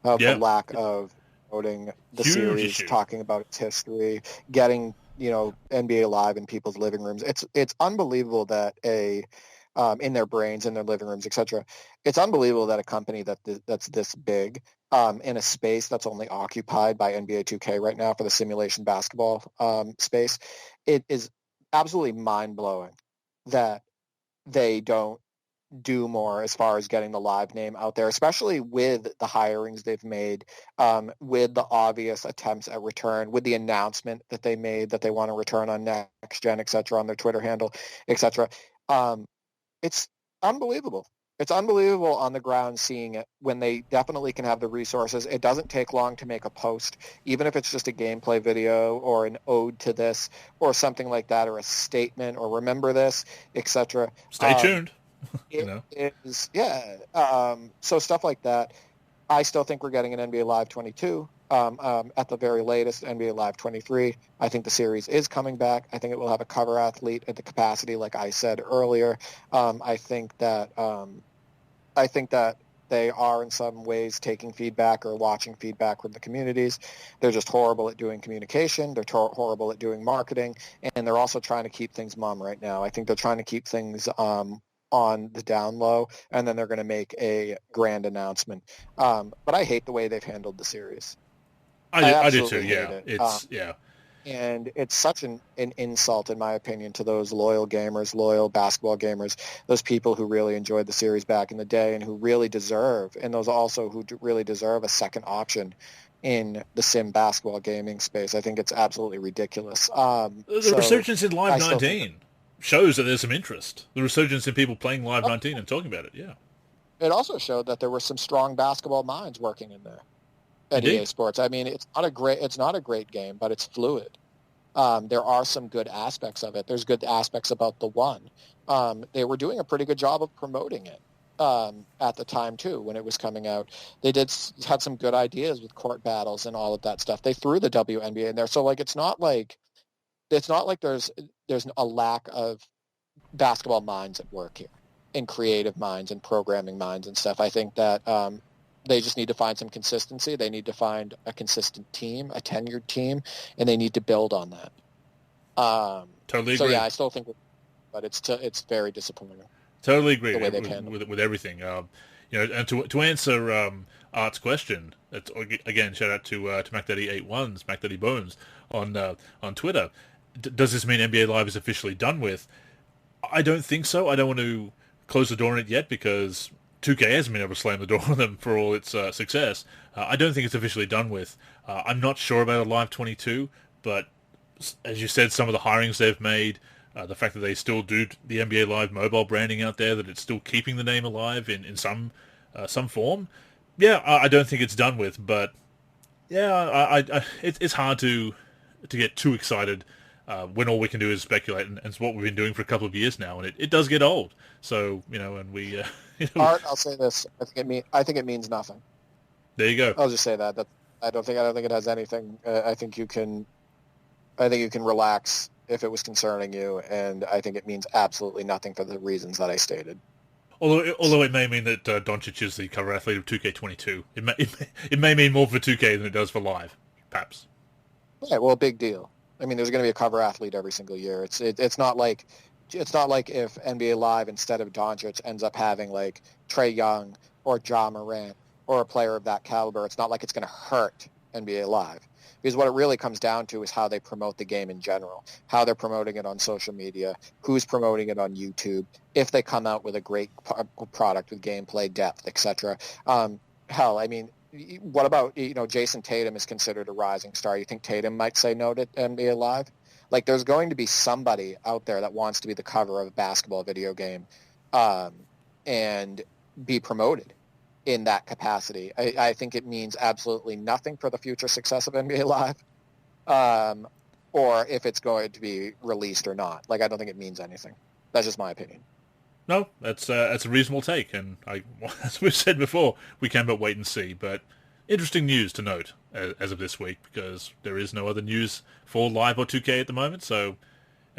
the lack of promoting the Huge series, issue. talking about its history, getting NBA Live in people's living rooms. It's unbelievable that in their brains, in their living rooms, etc. It's unbelievable that a company that's this big in a space that's only occupied by NBA 2K right now for the simulation basketball space. It is absolutely mind-blowing that they don't do more as far as getting the Live name out there, especially with the hirings they've made, with the obvious attempts at return, with the announcement that they made that they want to return on Next Gen, etc., on their Twitter handle, etc. It's unbelievable. It's unbelievable on the ground seeing it when they definitely can have the resources. It doesn't take long to make a post, even if it's just a gameplay video or an ode to this or something like that, or a statement or remember this, etc. Stay tuned. It is, yeah. So stuff like that. I still think we're getting an NBA Live 22. At the very latest, NBA Live 23. I think the series is coming back. I think it will have a cover athlete at the capacity, like I said earlier. I think that they are in some ways taking feedback or watching feedback from the communities. They're just horrible at doing communication. They're horrible at doing marketing, and they're also trying to keep things mum right now. I think they're trying to keep things on the down low, and then they're going to make a grand announcement. But I hate the way they've handled the series. I do too. Hate Yeah, it. And it's such an insult, in my opinion, to those loyal gamers, loyal basketball gamers, those people who really enjoyed the series back in the day and who really deserve, and those also who really deserve a second option in the sim basketball gaming space. I think it's absolutely ridiculous. The resurgence in Live 19 shows that there's some interest. The resurgence in people playing Live 19 and talking about it, yeah. It also showed that there were some strong basketball minds working in there at EA Sports. I mean, it's not a great game, but it's fluid. There are some good aspects of it. There's good aspects about the one. They were doing a pretty good job of promoting it at the time too when it was coming out. They had some good ideas with court battles and all of that stuff. They threw the WNBA in there, so it's not like there's a lack of basketball minds at work here, and creative minds and programming minds and stuff. I think that they just need to find some consistency. They need to find a consistent team, a tenured team, and they need to build on that. Totally agree. So yeah, I still think, but it's very disappointing. Totally agree the way they've handled with everything. And to answer Art's question, it's, again, shout out to MacDaddy81s, MacDaddy Bones on Twitter. Does this mean NBA Live is officially done with? I don't think so. I don't want to close the door on it yet because 2K hasn't been able to slam the door on them for all its success. I don't think it's officially done with. I'm not sure about a Live 22, but as you said, some of the hirings they've made, the fact that they still do the NBA Live mobile branding out there, that it's still keeping the name alive in some form. Yeah, I don't think it's done with, but yeah, it's hard to get too excited when all we can do is speculate, and it's what we've been doing for a couple of years now, and it does get old. So and we. Art, I'll say this: I think it means nothing. There you go. I'll just say that. I don't think it has anything. I think you can relax if it was concerning you, and I think it means absolutely nothing for the reasons that I stated. Although it may mean that Doncic is the cover athlete of 2K22. It may mean more for 2K than it does for Live, perhaps. Yeah, well, big deal. I mean, there's going to be a cover athlete every single year. It's not like if NBA Live instead of Doncic ends up having like Trae Young or Ja Morant or a player of that caliber. It's not like it's going to hurt NBA Live. Because what it really comes down to is how they promote the game in general, how they're promoting it on social media, who's promoting it on YouTube, if they come out with a great product with gameplay, depth, etc. Hell, I mean, what about, Jason Tatum is considered a rising star. You think Tatum might say no to NBA Live? Like, there's going to be somebody out there that wants to be the cover of a basketball video game and be promoted in that capacity. I think it means absolutely nothing for the future success of NBA Live, or if it's going to be released or not. Like, I don't think it means anything. That's just my opinion. No, that's a reasonable take, and as we've said before, we can but wait and see. But interesting news to note as of this week, because there is no other news for Live or 2K at the moment. So,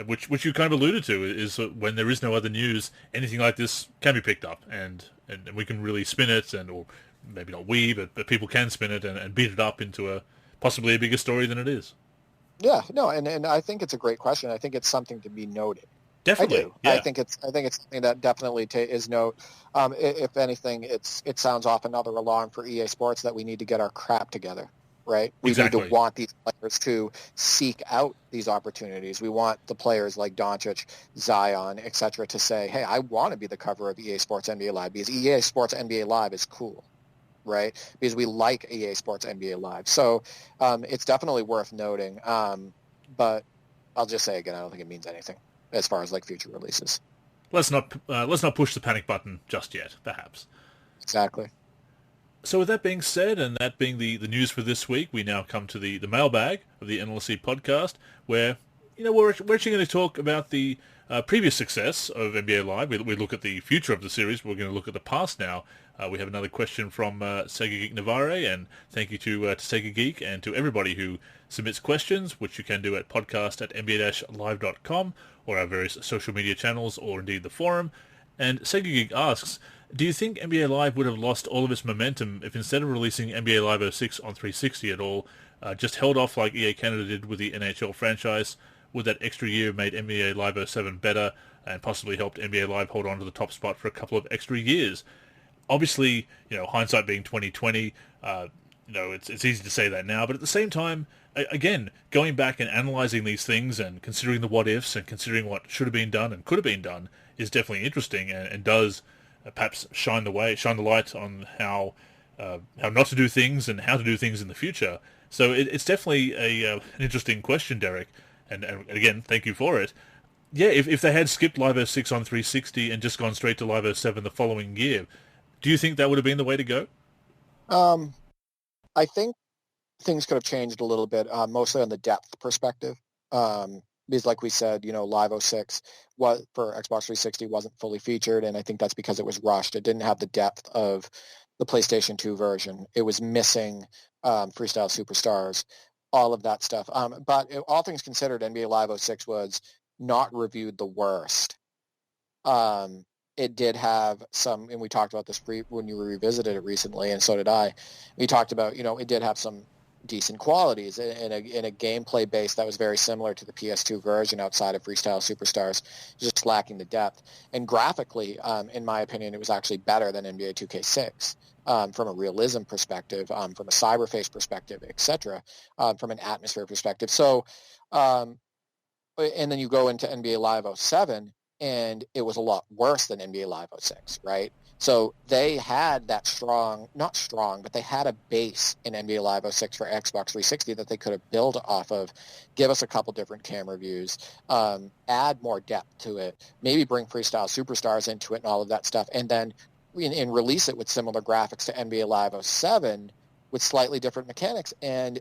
which you kind of alluded to, is that when there is no other news, anything like this can be picked up, and we can really spin it, or maybe not we, but people can spin it and beat it up into possibly a bigger story than it is. Yeah, no, and I think it's a great question. I think it's something to be noted. Definitely. I do. Yeah. I think it's something that definitely is note. If anything, it sounds off another alarm for EA Sports that we need to get our crap together, right? We Exactly. need to want these players to seek out these opportunities. We want the players like Doncic, Zion, etc. to say, hey, I want to be the cover of EA Sports NBA Live because EA Sports NBA Live is cool, right? Because we like EA Sports NBA Live. So it's definitely worth noting. But I'll just say again, I don't think it means anything as far as like future releases. Let's not push the panic button just yet, perhaps. Exactly. So with that being said, and that being the news for this week, we now come to the mailbag of the NLSC podcast, where we're actually going to talk about the previous success of NBA Live. We look at the future of the series. We're going to look at the past now. We have another question from Sega Geek Navarre, and thank you to Sega Geek and to everybody who submits questions, which you can do at podcast@nba-live.com or our various social media channels, or indeed the forum. And Sega Geek asks, do you think NBA Live would have lost all of its momentum if instead of releasing NBA Live 06 on 360 at all, just held off like EA Canada did with the NHL franchise? Would that extra year have made NBA Live 07 better and possibly helped NBA Live hold on to the top spot for a couple of extra years? Obviously, hindsight being 2020, it's easy to say that now, but at the same time, again, going back and analyzing these things and considering the what-ifs and considering what should have been done and could have been done is definitely interesting and does perhaps shine the light on how not to do things and how to do things in the future. So it's definitely an interesting question, Derek, and again, thank you for it. Yeah, if they had skipped Live 06 on 360 and just gone straight to Live 07 the following year, do you think that would have been the way to go? I think things could have changed a little bit, mostly on the depth perspective. Because like we said, Live 06 for Xbox 360 wasn't fully featured, and I think that's because it was rushed. It didn't have the depth of the PlayStation 2 version. It was missing Freestyle Superstars, all of that stuff. But all things considered, NBA Live 06 was not reviewed the worst. It did have some, and we talked about this when you revisited it recently, and so did I. We talked about, it did have some decent qualities in a gameplay base that was very similar to the PS2 version outside of Freestyle Superstars, just lacking the depth. And graphically, in my opinion, it was actually better than NBA 2K6 from a realism perspective, from a cyberface perspective, etc., from an atmosphere perspective. So, and then you go into NBA Live 07, and it was a lot worse than NBA Live 06, right? So they had that not strong, but they had a base in NBA Live 06 for Xbox 360 that they could have built off of, give us a couple different camera views, add more depth to it, maybe bring Freestyle Superstars into it and all of that stuff, and then and release it with similar graphics to NBA Live 07 with slightly different mechanics. And,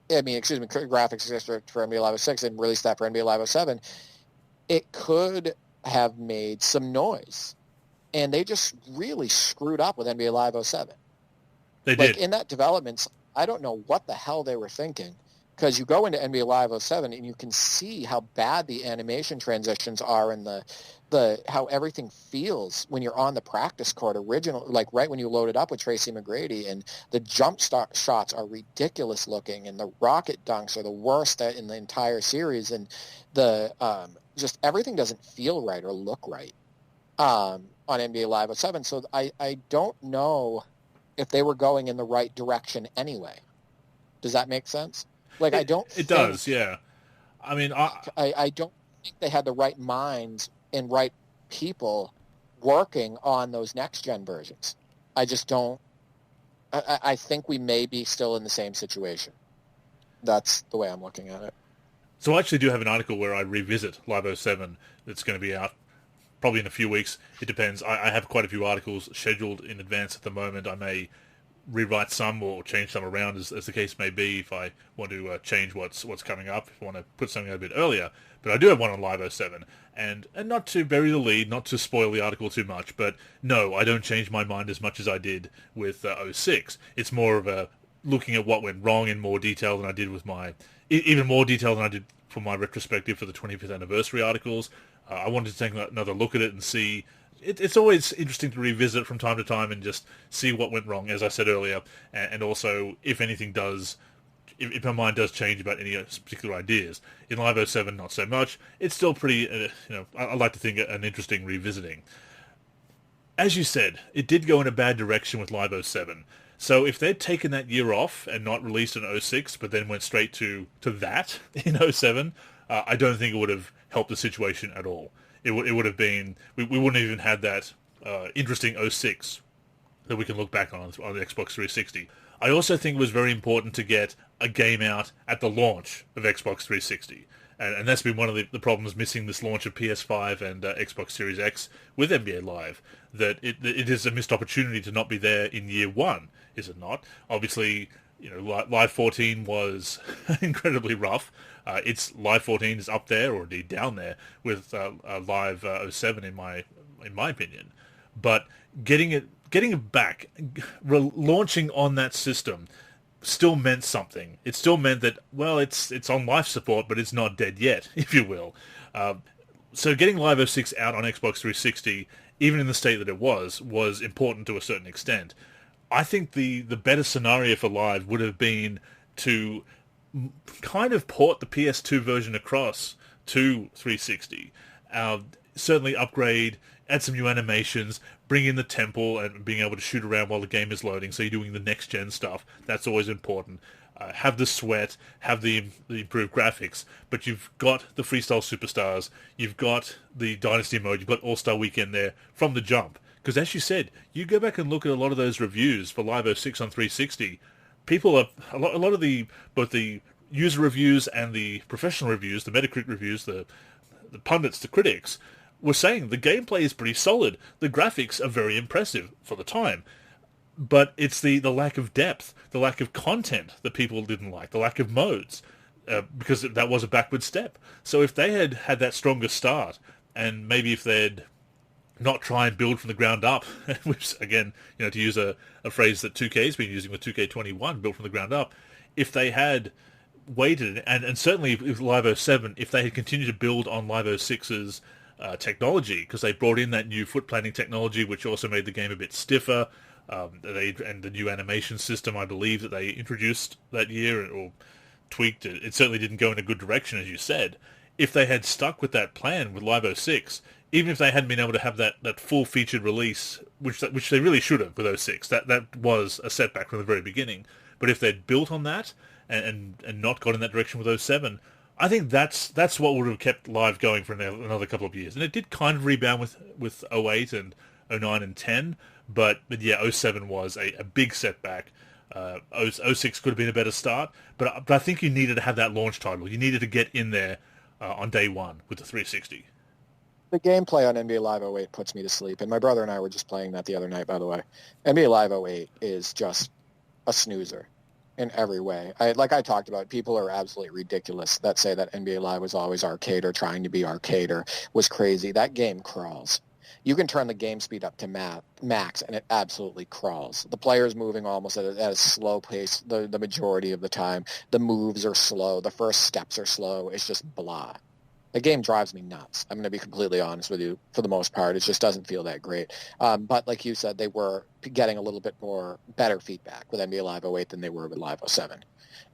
graphics for NBA Live 06 and release that for NBA Live 07, it could have made some noise. And they just really screwed up with NBA Live 07. They did. In that development, I don't know what the hell they were thinking, because you go into NBA Live 07 and you can see how bad the animation transitions are and the how everything feels when you're on the practice court right when you load it up with Tracy McGrady, and the jump shots are ridiculous looking, and the rocket dunks are the worst in the entire series, and the just everything doesn't feel right or look right on NBA Live 07. So I don't know if they were going in the right direction anyway. Does that make sense? It does, yeah. I mean, I don't think they had the right minds and right people working on those next-gen versions. I just don't. I think we may be still in the same situation. That's the way I'm looking at it. So I actually do have an article where I revisit Live 07 that's going to be out probably in a few weeks. It depends. I have quite a few articles scheduled in advance at the moment. I may rewrite some or change some around as the case may be if I want to change what's coming up, if I want to put something out a bit earlier. But I do have one on Live 07. And not to bury the lead, not to spoil the article too much, but no, I don't change my mind as much as I did with 06. It's more of a looking at what went wrong in more detail than I did with even more detail than I did for my retrospective for the 25th anniversary articles. I wanted to take another look at it and see. It's always interesting to revisit from time to time and just see what went wrong, as I said earlier, and also if anything does, if my mind does change about any particular ideas. In Live 07, not so much. It's still pretty, I like to think an interesting revisiting. As you said, it did go in a bad direction with Live 07. So if they'd taken that year off and not released in 06, but then went straight to that in 07, I don't think it would have helped the situation at all. It would have been, we wouldn't have even had that interesting 06 that we can look back on the Xbox 360. I also think it was very important to get a game out at the launch of Xbox 360. And that's been one of the problems missing this launch of PS5 and Xbox Series X with NBA Live, that it is a missed opportunity to not be there in year one, is it not? Obviously, Live 14 was incredibly rough. It's Live 14 is up there, or indeed down there, with Live 07 in my opinion. But getting it back, launching on that system, still meant something. It still meant that, well, it's on life support, but it's not dead yet, if you will. So getting Live 06 out on Xbox 360, even in the state that it was important to a certain extent. I think the better scenario for Live would have been to kind of port the PS2 version across to 360. Certainly upgrade, add some new animations, bring in the temple and being able to shoot around while the game is loading, so you're doing the next-gen stuff. That's always important. Have the sweat, have the improved graphics, but you've got the Freestyle Superstars, you've got the Dynasty mode, you've got All-Star Weekend there from the jump. Because as you said, you go back and look at a lot of those reviews for Live 06 on 360, people are, a lot of both the user reviews and the professional reviews, the Metacritic reviews, the pundits, the critics, were saying the gameplay is pretty solid. The graphics are very impressive for the time. But it's the lack of depth, the lack of content that people didn't like, the lack of modes, because that was a backward step. So if they had had that stronger start, and maybe if they'd not try and build from the ground up, which, again, to use a phrase that 2K's been using with 2K21, built from the ground up, if they had waited, and certainly with Live 07, if they had continued to build on Live 06's technology, because they brought in that new foot planning technology, which also made the game a bit stiffer, And the new animation system, I believe, that they introduced that year or tweaked it. It certainly didn't go in a good direction, as you said. If they had stuck with that plan with Live 06, even if they hadn't been able to have that full featured release, which they really should have with 06, that was a setback from the very beginning. But if they'd built on that and not gone in that direction with 07, I think that's what would have kept Live going for another couple of years. And it did kind of rebound with 08 and 09 and 10, but yeah, 07 was a big setback. 06 could have been a better start, but I think you needed to have that launch title. You needed to get in there on day one with the 360. The gameplay on NBA Live 08 puts me to sleep, and my brother and I were just playing that the other night, by the way. NBA Live 08 is just a snoozer in every way. Like I talked about, people are absolutely ridiculous that say that NBA Live was always arcade or trying to be arcade or was crazy. That game crawls. You can turn the game speed up to max, and it absolutely crawls. The player's moving almost at a slow pace the majority of the time. The moves are slow. The first steps are slow. It's just blah. The game drives me nuts. I'm going to be completely honest with you. For the most part, it just doesn't feel that great. But like you said, they were getting a little bit more better feedback with NBA Live 08 than they were with Live 07.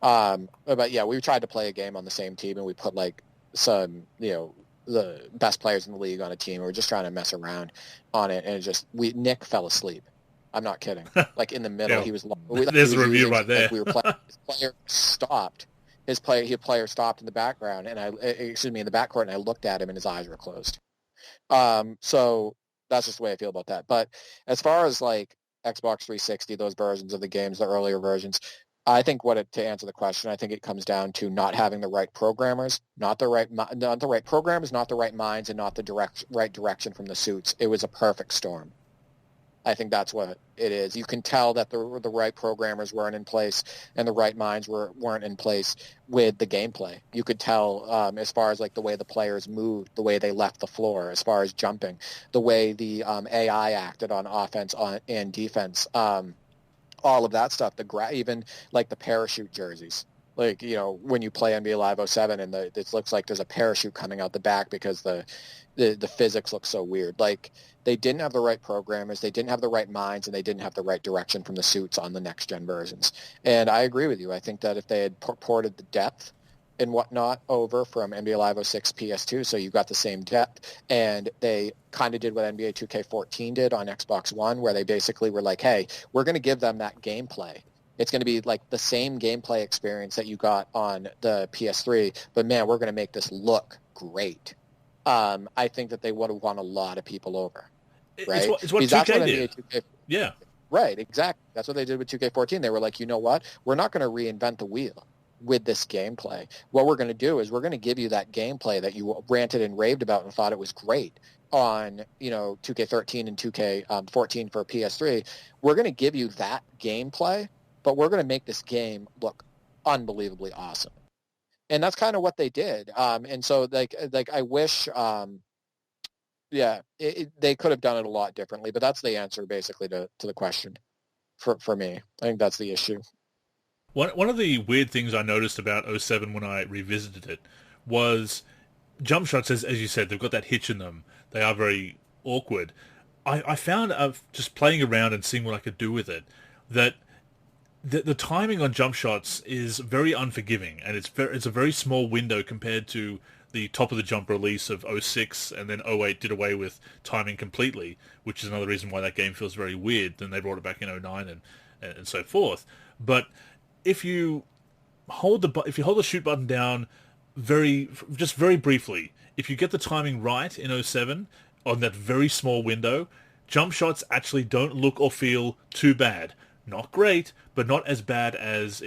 But yeah, we tried to play a game on the same team, and we put like some, the best players in the league on a team. We were just trying to mess around on it, and Nick fell asleep. I'm not kidding. Like in the middle, he was. There's a review right there. Like we were playing. His player stopped. His player stopped in the background, and in the backcourt, and I looked at him, and his eyes were closed. So that's just the way I feel about that. But as far as like Xbox 360, those versions of the games, the earlier versions, I think to answer the question, I think it comes down to not having the right programmers, not the right programmers, not the right minds, and not the right direction from the suits. It was a perfect storm. I think that's what it is. You can tell that the right programmers weren't in place and the right minds weren't in place with the gameplay. You could tell as far as like the way the players moved, the way they left the floor, as far as jumping, the way the AI acted on offense and defense. All of that stuff, even like the parachute jerseys. Like, when you play NBA Live 07 and it looks like there's a parachute coming out the back because the physics look so weird. Like, they didn't have the right programmers, they didn't have the right minds, and they didn't have the right direction from the suits on the next-gen versions. And I agree with you. I think that if they had ported the depth and whatnot over from NBA Live 06 PS2, so you got the same depth, and they kind of did what NBA 2K14 did on Xbox One, where they basically were like, hey, we're going to give them that gameplay. It's going to be like the same gameplay experience that you got on the PS3, but man, we're going to make this look great. I think that they would have won a lot of people over. Right? It's what 2K did. 2K, yeah. Right, exactly. That's what they did with 2K14. They were like, you know what? We're not going to reinvent the wheel with this gameplay. What we're going to do is we're going to give you that gameplay that you ranted and raved about and thought it was great on, 2K13 and 2K14 for PS3. We're going to give you that gameplay, but we're going to make this game look unbelievably awesome. And that's kind of what they did. And so, like I wish, they could have done it a lot differently. But that's the answer, basically, to the question for me. I think that's the issue. One of the weird things I noticed about 07 when I revisited it was jump shots, as you said, they've got that hitch in them. They are very awkward. I found, just playing around and seeing what I could do with it, that the timing on jump shots is very unforgiving, and it's a very small window compared to the top of the jump release of 06, and then 08 did away with timing completely, which is another reason why that game feels very weird. Then they brought it back in 09 and so forth. But if you hold the shoot button down very briefly, if you get the timing right in 07 on that very small window, jump shots actually don't look or feel too bad. Not great, but not as bad as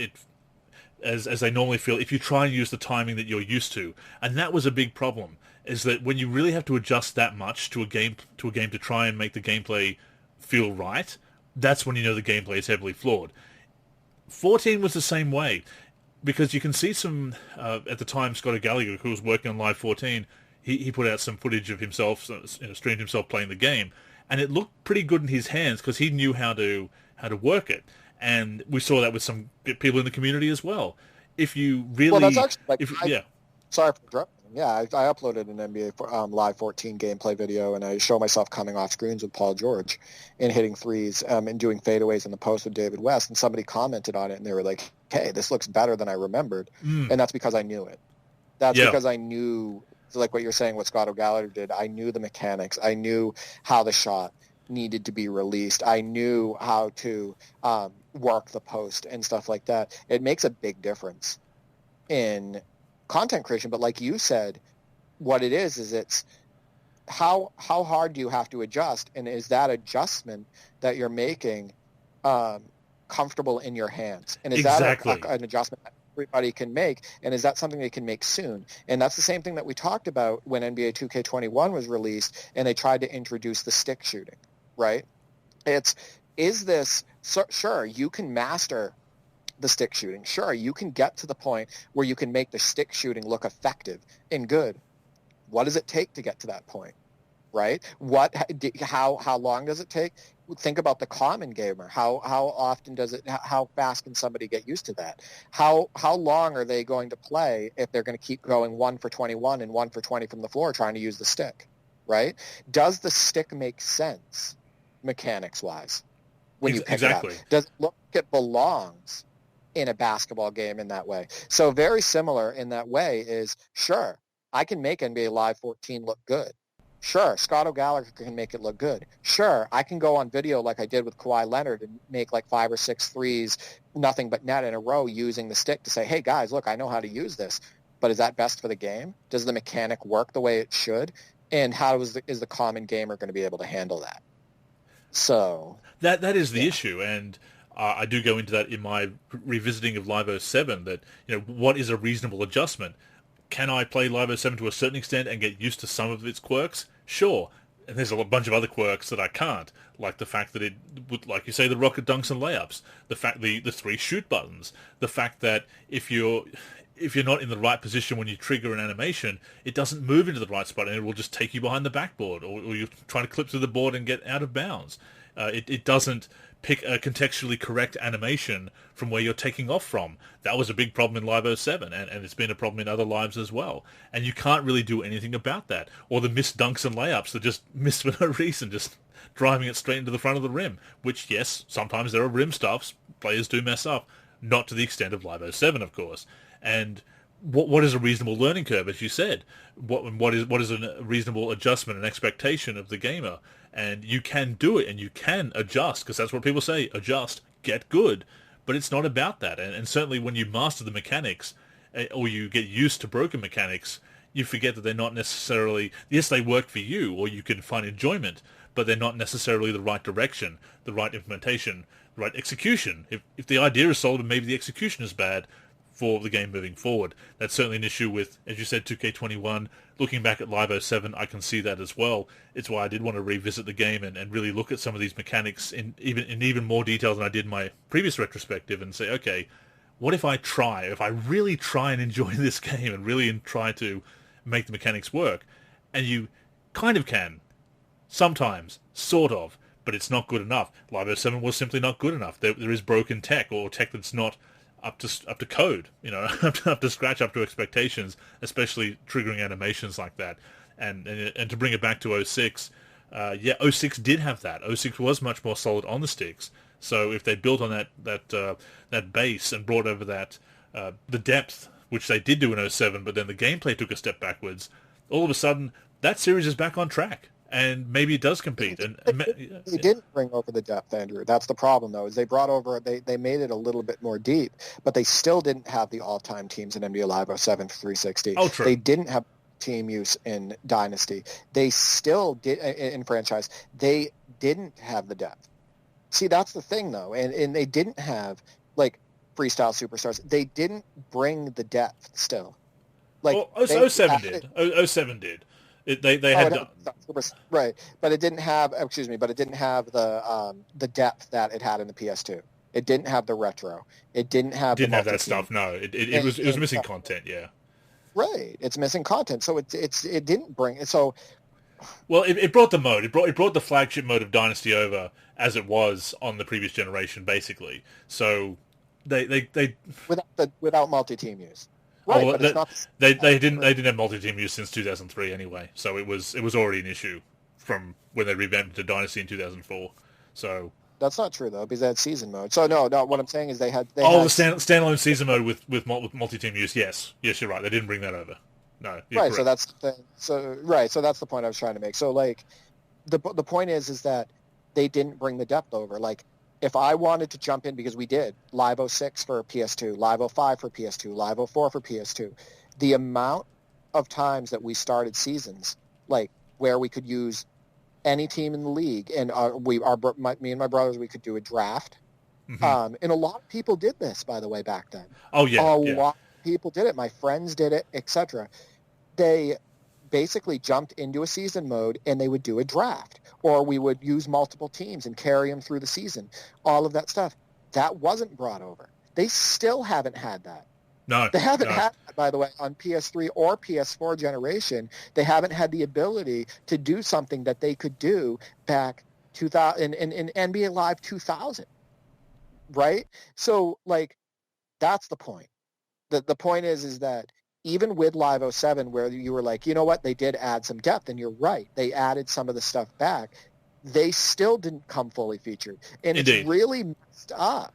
they normally feel if you try and use the timing that you're used to. And that was a big problem, is that when you really have to adjust that much to a game to try and make the gameplay feel right, that's when you know the gameplay is heavily flawed. 14 was the same way, because you can see some, at the time, Scott Gallagher, who was working on Live 14, he put out some footage of himself, streamed himself playing the game, and it looked pretty good in his hands because he knew how to work it. And we saw that with some people in the community as well. If you really... Well, that's actually... sorry for interrupting. Yeah, I uploaded an Live 14 gameplay video, and I show myself coming off screens with Paul George and hitting threes and doing fadeaways in the post with David West. And somebody commented on it, and they were like, hey, this looks better than I remembered. And that's because I knew it. That's because I knew, like what you're saying, what Scott O'Gallagher did. I knew the mechanics. I knew how the shot needed to be released. I knew how to work the post and stuff like that. It makes a big difference in content creation. But like you said, what it is it's how hard do you have to adjust, and is that adjustment that you're making comfortable in your hands, and is that an adjustment that everybody can make, and is that something they can make soon? And that's the same thing that we talked about when NBA 2K21 was released and they tried to introduce the stick shooting, right? Sure, you can master the stick shooting. Sure, you can get to the point where you can make the stick shooting look effective and good. What does it take to get to that point, right? How long does it take? Think about the common gamer. How often does it? How fast can somebody get used to that? How long are they going to play if they're going to keep going 1 for 21 and 1 for 20 from the floor trying to use the stick, right? Does the stick make sense mechanics wise when you pick it up? Does it look like it belongs in a basketball game in that way? So very similar in that way is, sure, I can make NBA Live 14 look good. Sure, Scott O'Gallagher can make it look good. Sure, I can go on video like I did with Kawhi Leonard and make like 5 or 6 threes, nothing but net in a row using the stick to say, hey guys, look, I know how to use this. But is that best for the game? Does the mechanic work the way it should? And how is the common gamer going to be able to handle that? So that is the issue, and I do go into that in my revisiting of Live 07, that, what is a reasonable adjustment? Can I play Live 07 to a certain extent and get used to some of its quirks? Sure. And there's a bunch of other quirks that I can't, like the fact that it, like you say, the rocket dunks and layups, the fact the 3 shoot buttons, the fact that if you're not in the right position when you trigger an animation, it doesn't move into the right spot and it will just take you behind the backboard, or you're trying to clip through the board and get out of bounds. It doesn't pick a contextually correct animation from where you're taking off from. That was a big problem in Live 07, and it's been a problem in other lives as well. And you can't really do anything about that. Or the missed dunks and layups that just missed for no reason, just driving it straight into the front of the rim, which, yes, sometimes there are rim stuffs. Players do mess up. Not to the extent of Live 07, of course. And what is a reasonable learning curve, as you said? What is a reasonable adjustment and expectation of the gamer? And you can do it, and you can adjust, because that's what people say: adjust, get good. But it's not about that. And certainly when you master the mechanics, or you get used to broken mechanics, you forget that they're not necessarily, yes, they work for you, or you can find enjoyment, but they're not necessarily the right direction, the right implementation, the right execution. If the idea is solid, and maybe the execution is bad for the game moving forward. That's certainly an issue with, as you said, 2K21. Looking back at Live 07, I can see that as well. It's why I did want to revisit the game and really look at some of these mechanics in even more detail than I did in my previous retrospective, and say, okay, what if I really try and enjoy this game and really try to make the mechanics work? And you kind of can. Sometimes. Sort of. But it's not good enough. Live 07 was simply not good enough. There is broken tech, or tech that's not up to code, up to scratch, up to expectations, especially triggering animations like that. And to bring it back to 06, 06 did have that. 06 was much more solid on the sticks. So if they built on that base and brought over that the depth, which they did do in 07, but then the gameplay took a step backwards, all of a sudden that series is back on track. And maybe it does compete. They didn't bring over the depth, Andrew. That's the problem, though, is they brought over, they made it a little bit more deep, but they still didn't have the all-time teams in NBA Live 07 for 360. Oh, true. They didn't have team use in Dynasty. They still did in Franchise. They didn't have the depth. See, that's the thing, though, and they didn't have, like, freestyle superstars. They didn't bring the depth still. Like, 07 did. 07 did. They had done. Right, but it didn't have. But it didn't have the depth that it had in the PS2. It didn't have the retro. It didn't have. Didn't have that stuff. No, it was missing content. Yeah. Right, it's missing content. So it didn't bring it. So. Well, it brought the mode. It brought the flagship mode of Dynasty over as it was on the previous generation, basically. So they without multi-team use. Right, Oh, but it's not. they didn't have multi-team use since 2003 anyway, so it was already an issue from when they revamped to Dynasty in 2004. So That's not true though, because they had season mode. So no, no. What I'm saying is they oh, the had standalone season mode with multi-team use. Yes, you're right. They didn't bring that over. No, you're right. So correct. that's the thing. So right. So that's the point I was trying to make. So like the point is that they didn't bring the depth over. Like if I wanted to jump in, because we did Live 06 for PS2, Live 05 for PS2, Live 04 for PS2, the amount of times that we started seasons like where we could use any team in the league, and me and my brothers, we could do a draft. Hmm. And a lot of people did this, by the way, back then. Oh A yeah, yeah. lot of people did it. My friends did it, etc. They basically jumped into a season mode and they would do a draft, or we would use multiple teams and carry them through the season. All of that stuff that wasn't brought over. They still haven't had that. No, They haven't no. had that, by the way, on PS3 or PS4 generation. They haven't had the ability to do something that they could do back 2000 in NBA Live 2000, right? So, like, that's the point. The point is that even with Live 07, where you were like, you know what, they did add some depth, and you're right, they added some of the stuff back, they still didn't come fully featured. And Indeed. it's really messed up.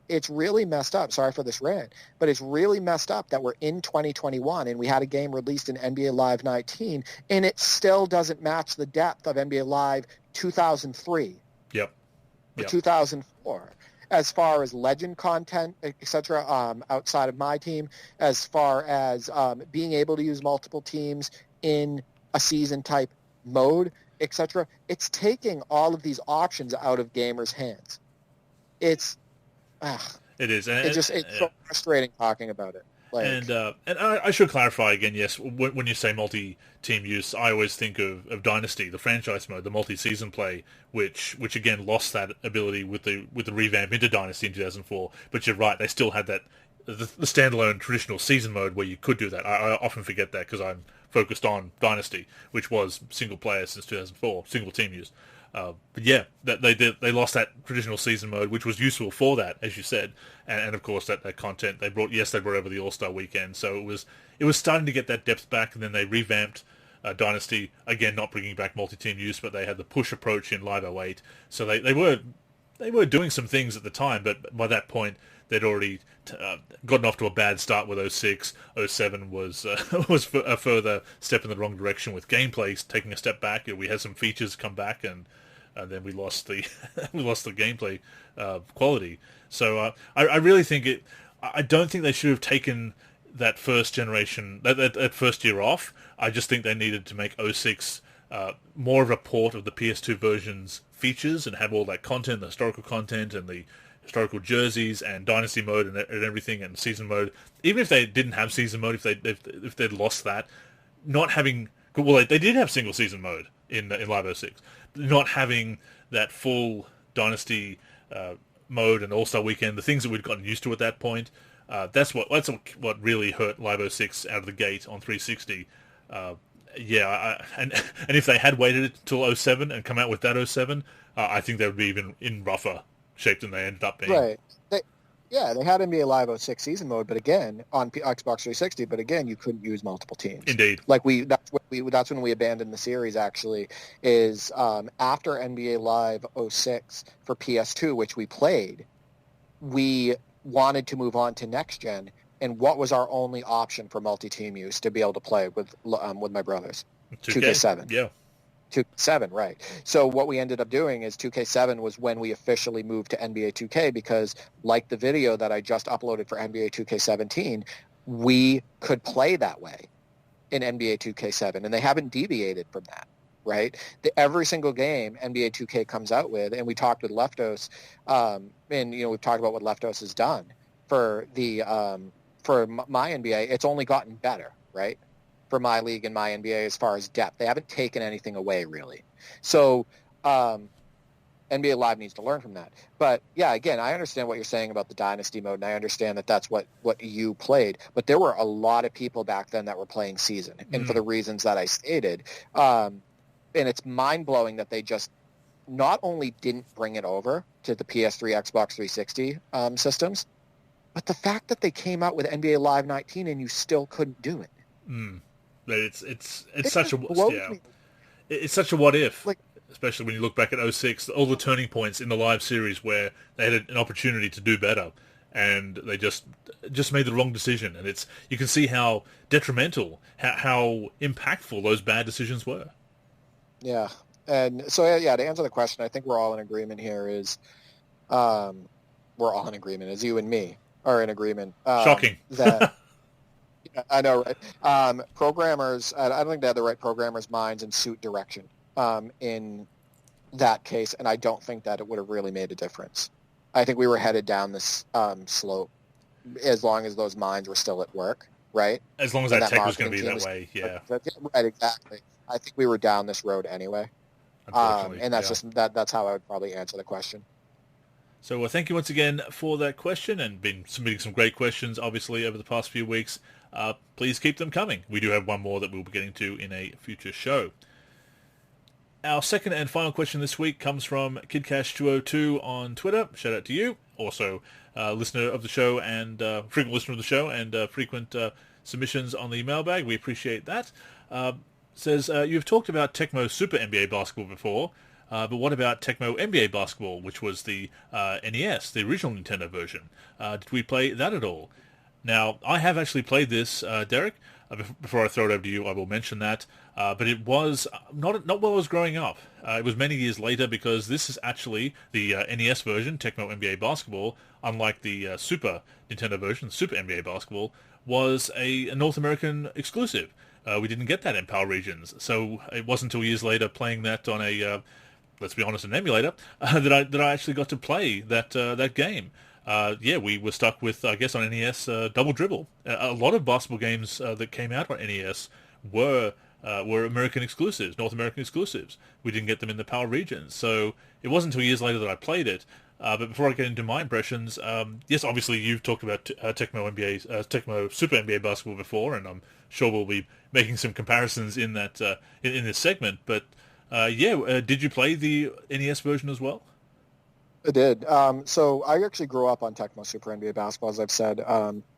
It's really messed up. Sorry for this rant, but it's really messed up that we're in 2021 and we had a game released in NBA Live 19 and it still doesn't match the depth of NBA Live 2003 Yep. or Yep. 2004 as far as legend content, etc. Outside of my team, as far as being able to use multiple teams in a season type mode, etc. It's taking all of these options out of gamers' hands. It's It is, it's so frustrating talking about it. Like, and I should clarify again. Yes, when you say multi-team use, I always think of Dynasty, the franchise mode, the multi-season play, which again lost that ability with the revamp into Dynasty in 2004. But you're right, they still had that the standalone traditional season mode where you could do that. I often forget that because I'm focused on Dynasty, which was single player since 2004, single team use. But yeah, that they lost that traditional season mode, which was useful for that, as you said, and of course that content they brought over the All-Star weekend, so it was starting to get that depth back, and then they revamped Dynasty again, not bringing back multi-team use, but they had the push approach in Live 08, so they were doing some things at the time, but by that point they'd already gotten off to a bad start with 06. 07 was a further step in the wrong direction with gameplay taking a step back. We had some features come back, and then we lost the gameplay quality. So I really think I don't think they should have taken that first generation, that first year off. I just think they needed to make 06 more of a port of the PS2 version's features and have all that content, the historical content and the historical jerseys and dynasty mode and everything and season mode. Even if they didn't have season mode, if they'd lost that, not having, well, they did have single season mode in Live 06. Not having that full dynasty mode and All-Star Weekend, the things that we'd gotten used to at that point, that's what really hurt Live 06 out of the gate on 360. And if they had waited till 07 and come out with that 07, I think they would be even in rougher shape than they ended up being. right. They had NBA Live 06 season mode, but again, on Xbox 360, but again, you couldn't use multiple teams. Indeed. Like that's when we abandoned the series, actually, is after NBA Live 06 for PS2, which we played, we wanted to move on to next gen, and what was our only option for multi-team use to be able to play with my brothers? 2K7. Yeah. 2K7, right. So what we ended up doing is 2K7 was when we officially moved to NBA 2K, because like the video that I just uploaded for NBA 2K17, we could play that way in NBA 2K7, and they haven't deviated from that, right? Every single game NBA 2K comes out with, and we talked with Leftos, and we've talked about what Leftos has done for the for my NBA. It's only gotten better, right? For my league and my NBA as far as depth. They haven't taken anything away, really. So NBA Live needs to learn from that. But, yeah, again, I understand what you're saying about the Dynasty mode, and I understand that that's what you played. But there were a lot of people back then that were playing Season, and for the reasons that I stated. And it's mind-blowing that they just not only didn't bring it over to the PS3, Xbox 360 systems, But the fact that they came out with NBA Live 19 and you still couldn't do it, Mm. But it's it such just a blows yeah. me. It's such a what if, Like, especially when you look back at '06, all the turning points in the live series where they had an opportunity to do better, and they just made the wrong decision, and it's you can see how detrimental, how impactful those bad decisions were. yeah. And so, yeah, to answer the question, I think we're all in agreement here is, um, we're all in agreement, as you and me are in agreement, Shocking. that, I know, right? Programmers, I don't think they had the right programmers' minds and suit direction, in that case, and I don't think that it would have really made a difference. I think we were headed down this, slope as long as those minds were still at work, right? As long as And that that tech was going marketing to be team that was way, yeah. right, exactly. I think we were down this road anyway. Unfortunately, And that's yeah. just that's how I would probably answer the question. So thank you once again for that question, and been submitting some great questions, obviously, over the past few weeks. Please keep them coming. We do have one more that we'll be getting to in a future show. Our second and final question this week comes from KidCash202 on Twitter. Shout out to you. Also, listener of the show and frequent listener of the show and frequent submissions on the mailbag. We appreciate that. Says, you've talked about Tecmo Super NBA Basketball before, but what about Tecmo NBA Basketball, which was the NES, the original Nintendo version? Did we play that at all? Now, I have actually played this, Derek. Before I throw it over to you, I will mention that. But it was not while I was growing up. It was many years later because this is actually the NES version, Tecmo NBA Basketball, unlike the Super Nintendo version, Super NBA Basketball, was a North American exclusive. We didn't get that in PAL regions, so it wasn't until years later playing that on a, let's be honest, an emulator, that I actually got to play that game. Yeah, we were stuck with, I guess, on NES, Double Dribble. A lot of basketball games that came out on NES were American exclusives, North American exclusives. We didn't get them in the PAL regions, so it wasn't until years later that I played it. But before I get into my impressions, yes, obviously you've talked about Tecmo Super NBA Basketball before, and I'm sure we'll be making some comparisons in that in this segment. But did you play the NES version as well? I did. So I actually grew up on Tecmo Super NBA Basketball, as I've said.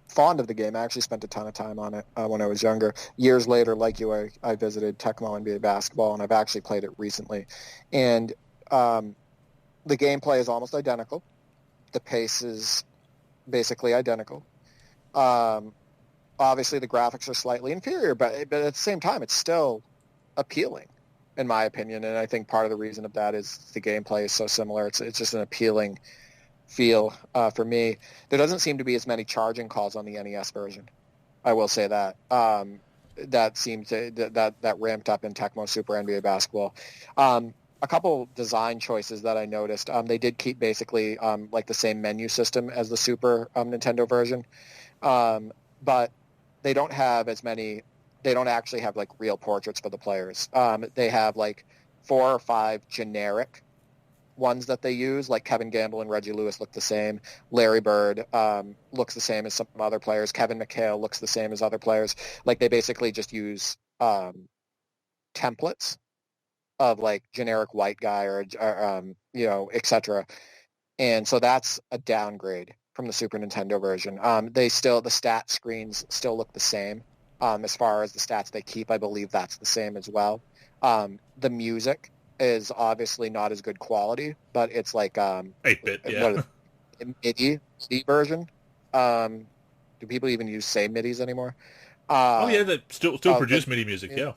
Fond of the game. I actually spent a ton of time on it when I was younger. Years later, like you, I visited Tecmo NBA Basketball, and I've actually played it recently. And the gameplay is almost identical. The pace is basically identical. Um, Obviously, the graphics are slightly inferior, but at the same time, it's still appealing, in my opinion. And I think part of the reason of that is the gameplay is so similar. It's just an appealing feel for me. There doesn't seem to be as many charging calls on the NES version. I will say that. That seemed to that ramped up in Tecmo Super NBA Basketball. A couple design choices that I noticed. They did keep basically like the same menu system as the Super Nintendo version, but they don't have as many. They don't actually have like real portraits for the players. They have like 4 or 5 generic ones that they use, like Kevin Gamble and Reggie Lewis look the same. Larry Bird looks the same as some other players. Kevin McHale looks the same as other players. Like they basically just use templates of like generic white guy or etc. And so that's a downgrade from the Super Nintendo version. The stat screens still look the same. As far as the stats they keep, I believe that's the same as well. The music is obviously not as good quality, but it's like 8-bit, yeah. what MIDI version. Do people even say MIDIs anymore? Oh yeah, they still The produce MIDI music. Yeah,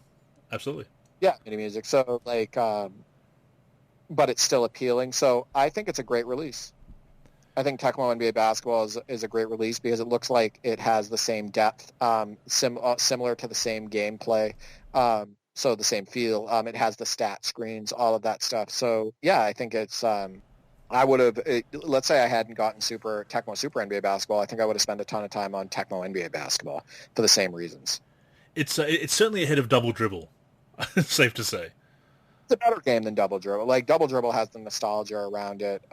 absolutely. yeah, MIDI music. So like, but it's still appealing. So I think it's a great release. I think Tecmo NBA Basketball is a great release because it looks like it has the same depth, similar to the same gameplay, so the same feel. It has the stat screens, all of that stuff. So yeah, I think it's. I would have. Let's say I hadn't gotten Tecmo Super NBA Basketball. I think I would have spent a ton of time on Tecmo NBA Basketball for the same reasons. It's certainly ahead of Double Dribble. Safe to say. It's a better game than Double Dribble. Like Double Dribble has the nostalgia around it,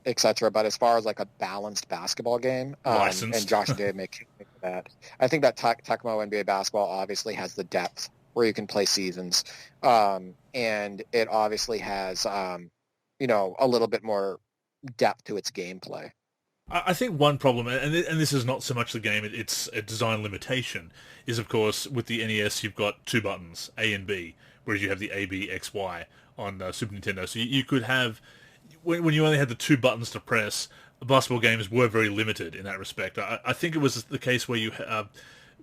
etc. But as far as like a balanced basketball game, and Licensed. Josh and Dave make that, I think that Tecmo NBA Basketball obviously has the depth where you can play seasons, and it obviously has a little bit more depth to its gameplay. I think one problem, and this is not so much the game, it's a design limitation, is of course with the NES you've got two buttons, A and B, whereas you have the A, B, X, Y on Super Nintendo. So you could have, when you only had the two buttons to press, basketball games were very limited in that respect. I think it was the case where you,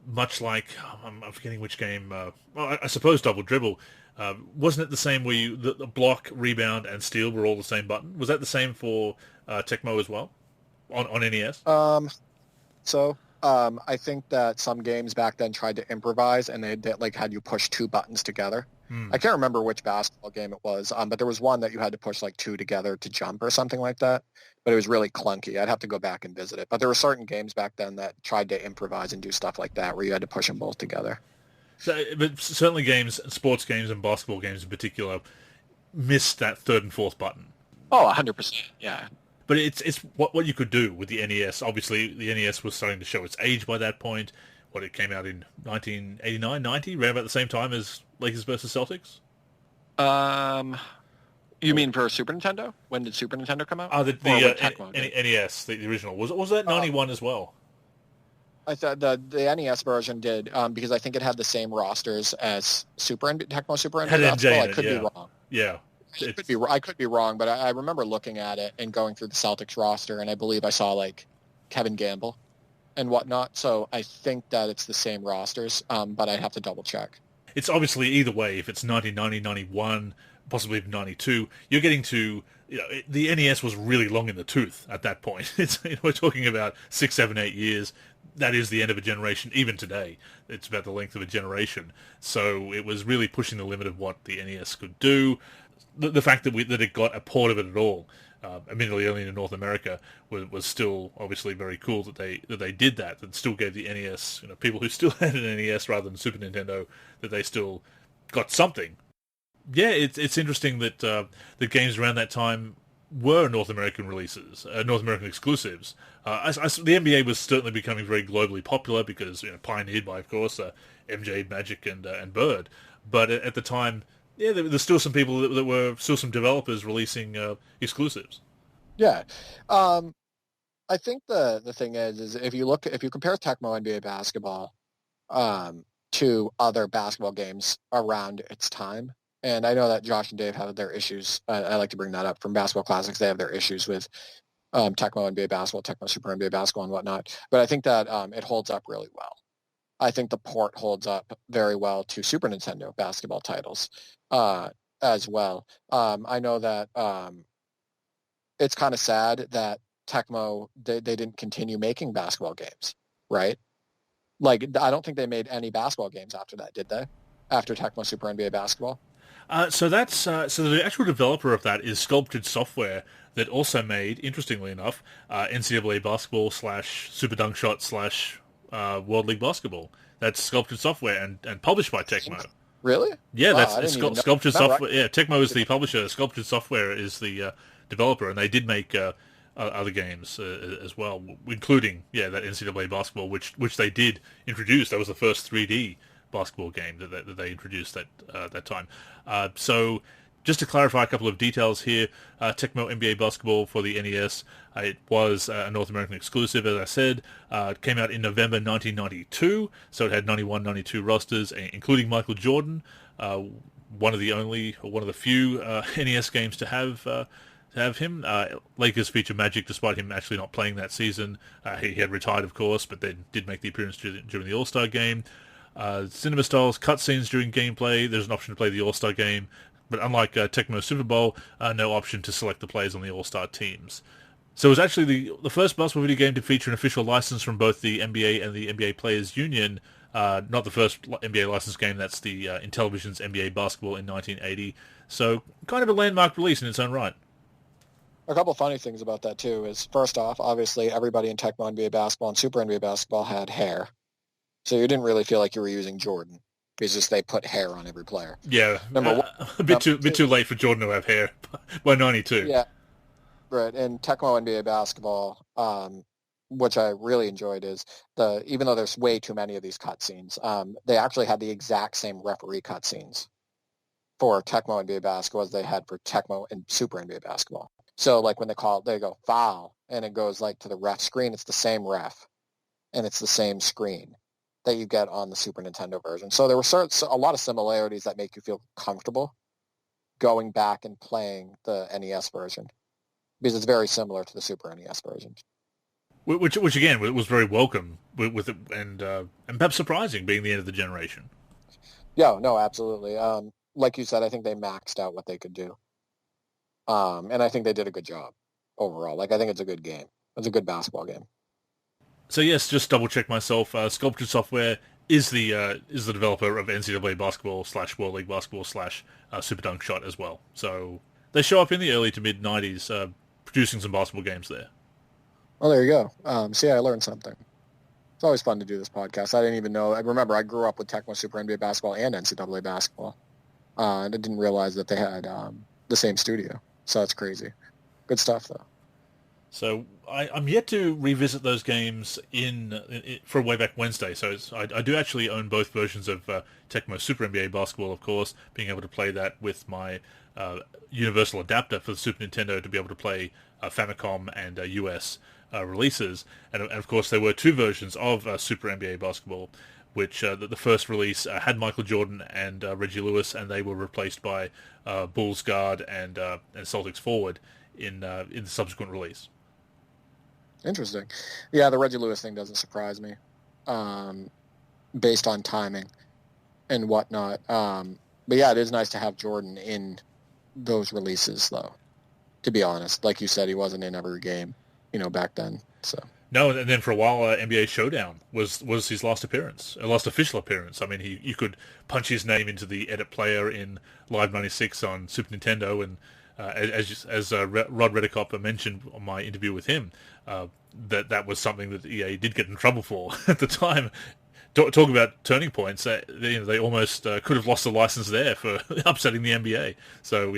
much like, I'm forgetting which game, well, I suppose Double Dribble, wasn't it the same where the block, rebound, and steal were all the same button? Was that the same for Tecmo as well? On NES? I think that some games back then tried to improvise, and they like had you push two buttons together. I can't remember which basketball game it was, but there was one that you had to push like two together to jump or something like that. But it was really clunky. I'd have to go back and visit it. But there were certain games back then that tried to improvise and do stuff like that, where you had to push them both together. So, but certainly games, sports games and basketball games in particular, missed that third and fourth button. Oh, 100%. Yeah. But it's what you could do with the NES. Obviously, the NES was starting to show its age by that point. It came out in 1989, 90, around about the same time as Lakers versus Celtics? You mean for Super Nintendo? When did Super Nintendo come out? The NES, the original. Was that 91 as well? I thought the NES version did, because I think it had the same rosters as Tecmo Super NBA Basketball. I could be wrong. Yeah. I could be wrong, but I remember looking at it and going through the Celtics roster, and I believe I saw like Kevin Gamble and whatnot. So I think that it's the same rosters, but I'd have to double check. It's obviously either way. If it's 1990, 91, possibly even 92, you're getting to, the NES was really long in the tooth at that point. We're talking about 6, 7, 8 years. That is the end of a generation. Even today, it's about the length of a generation. So it was really pushing the limit of what the NES could do. The fact that it got a port of it at all, admittedly only in North America, was still obviously very cool that they did that. That still gave the NES, people who still had an NES rather than Super Nintendo, that they still got something. Yeah, it's interesting that the games around that time were North American releases, North American exclusives. The NBA was certainly becoming very globally popular because pioneered by, of course, MJ, Magic, and Bird. But at the time, yeah, there's still some people that were still some developers releasing exclusives. Yeah, I think the thing is if you compare Tecmo NBA Basketball to other basketball games around its time, and I know that Josh and Dave have their issues. I like to bring that up from Basketball Classics. They have their issues with Tecmo NBA Basketball, Tecmo Super NBA Basketball, and whatnot. But I think that it holds up really well. I think the port holds up very well to Super Nintendo basketball titles as well. I know that it's kind of sad that Tecmo, they didn't continue making basketball games, right? Like, I don't think they made any basketball games after that, did they? After Tecmo Super NBA Basketball? So the actual developer of that is Sculpted Software, that also made, interestingly enough, NCAA Basketball / Super Dunk Shot / World League Basketball. That's Sculpted Software and published by Tecmo. Really? Yeah, that's Sculpted Software. Right. Yeah, Tecmo is the publisher. Sculpted Software is the developer, and they did make other games as well, including that NCAA Basketball, which they did introduce. That was the first 3D basketball game that they introduced that time. So just to clarify a couple of details here, Tecmo NBA Basketball for the NES, it was a North American exclusive, as I said. It came out in November 1992, so it had 91-92 rosters, including Michael Jordan, one of the few NES games to have him. Lakers feature Magic, despite him actually not playing that season. He had retired, of course, but then did make the appearance during the All-Star game. Cinema styles cutscenes during gameplay. There's an option to play the All-Star game, but unlike Tecmo Super Bowl, no option to select the players on the All-Star teams. So it was actually the first basketball video game to feature an official license from both the NBA and the NBA Players Union. Not the first NBA licensed game. That's the Intellivision's NBA Basketball in 1980. So kind of a landmark release in its own right. A couple funny things about that, too, is first off, obviously, everybody in Tecmo NBA Basketball and Super NBA Basketball had hair. So you didn't really feel like you were using Jordan, because just they put hair on every player. Yeah, a bit too late for Jordan to have hair by 92. Yeah, right. And Tecmo NBA Basketball, which I really enjoyed, is even though there's way too many of these cutscenes, they actually had the exact same referee cutscenes for Tecmo NBA Basketball as they had for Tecmo and Super NBA Basketball. So like when they go foul, and it goes like to the ref screen, it's the same ref, and it's the same screen that you get on the Super Nintendo version. So there were a lot of similarities that make you feel comfortable going back and playing the NES version, because it's very similar to the Super NES version. Which again was very welcome with it, and perhaps surprising, being the end of the generation. Yeah, no, absolutely. Like you said, I think they maxed out what they could do, and I think they did a good job overall. Like I think it's a good game. It's a good basketball game. So yes, just double check myself. Sculptured Software is the developer of NCAA Basketball / World League Basketball / Super Dunk Shot as well. So they show up in the early to mid '90s, producing some basketball games there. Well, there you go. See, I learned something. It's always fun to do this podcast. I didn't even know. I remember I grew up with Tecmo Super NBA Basketball and NCAA Basketball. And I didn't realize that they had the same studio. So that's crazy. Good stuff, though. So I'm yet to revisit those games for Way Back Wednesday. So I do actually own both versions of Tecmo Super NBA Basketball, of course, being able to play that with my universal adapter for the Super Nintendo to be able to play Famicom and US releases. And of course, there were two versions of Super NBA Basketball, which the first release had Michael Jordan and Reggie Lewis, and they were replaced by Bulls guard and Celtics forward in the subsequent release. Interesting. Yeah, the Reggie Lewis thing doesn't surprise me, based on timing and whatnot. But yeah, it is nice to have Jordan in those releases, though. To be honest, like you said, he wasn't in every game, back then. So no, and then for a while, NBA Showdown was his last official appearance. I mean, you could punch his name into the edit player in Live '96 on Super Nintendo, and as Rod Redekop mentioned on my interview with him, that was something that EA did get in trouble for at the time. Talk about turning points. They almost could have lost the license there for upsetting the NBA. So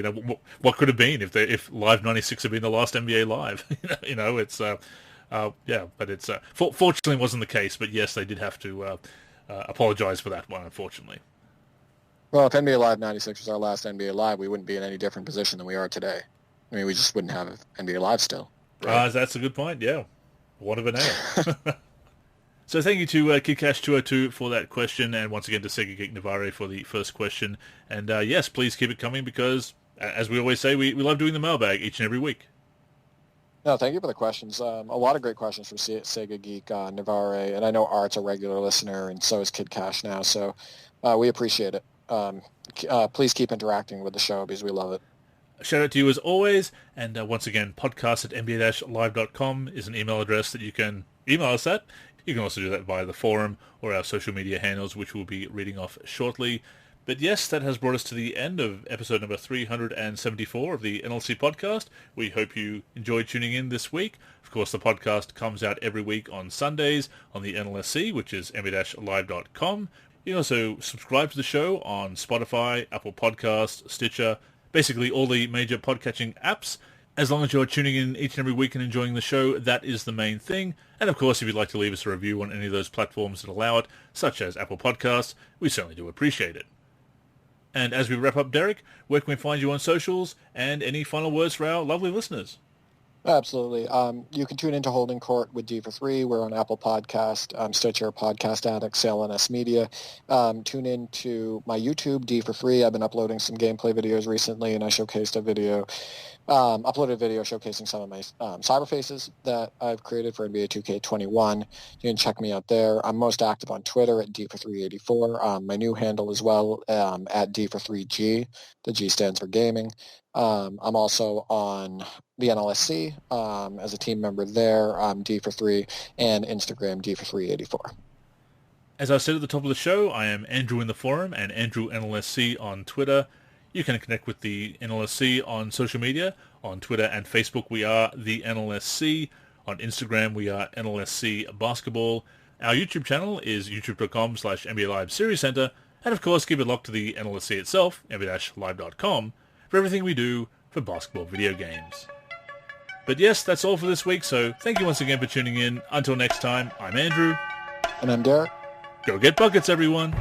what could have been if Live '96 had been the last NBA Live? It's but it's fortunately it wasn't the case. But yes, they did have to apologize for that one, unfortunately. Well, if NBA Live '96 was our last NBA Live, we wouldn't be in any different position than we are today. I mean, we just wouldn't have NBA Live still. Right? That's a good point. Yeah, one of a nail. So thank you to KidCash202 for that question, and once again to Sega Geek Navarre for the first question. And yes, please keep it coming, because, as we always say, we love doing the mailbag each and every week. No, thank you for the questions. A lot of great questions from Sega Geek Navarre, and I know Art's a regular listener, and so is KidCash now, so we appreciate it. Please keep interacting with the show, because we love it. Shout out to you as always, and once again, podcast@nba-live.com is an email address that you can email us at. You can also do that via the forum or our social media handles, which we'll be reading off shortly. But yes, that has brought us to the end of episode number 374 of the NLC podcast. We hope you enjoyed tuning in this week. Of course, the podcast comes out every week on Sundays on the NLSC, which is nba-live.com. You can also subscribe to the show on Spotify, Apple Podcasts, Stitcher, basically all the major podcatching apps. As long as you're tuning in each and every week and enjoying the show, that is the main thing. And of course, if you'd like to leave us a review on any of those platforms that allow it, such as Apple Podcasts, we certainly do appreciate it. And as we wrap up, Derek, where can we find you on socials, and any final words for our lovely listeners? Absolutely. You can tune into Holding Court with D for 3. We're on Apple Podcast, Stitcher, Podcast Addict, CLNS Media. Tune in to my YouTube, D for 3. I've been uploading some gameplay videos recently, and I showcased uploaded a video showcasing some of my cyber faces that I've created for NBA 2K21. You can check me out there. I'm most active on Twitter at D for 384. My new handle as well, at D for 3G. The G stands for gaming. I'm also on the NLSC as a team member there, D for 3, and Instagram, D for 384. As I said at the top of the show, I am Andrew in the forum and Andrew NLSC on Twitter. You can connect with the NLSC on social media. On Twitter and Facebook, we are the NLSC. On Instagram, we are NLSC Basketball. Our YouTube channel is youtube.com/NBA Live Series Center. And of course, keep it locked to the NLSC itself, nba-live.com, for everything we do for basketball video games. But yes, that's all for this week, so thank you once again for tuning in. Until next time, I'm Andrew. And I'm Derek. Go get buckets, everyone.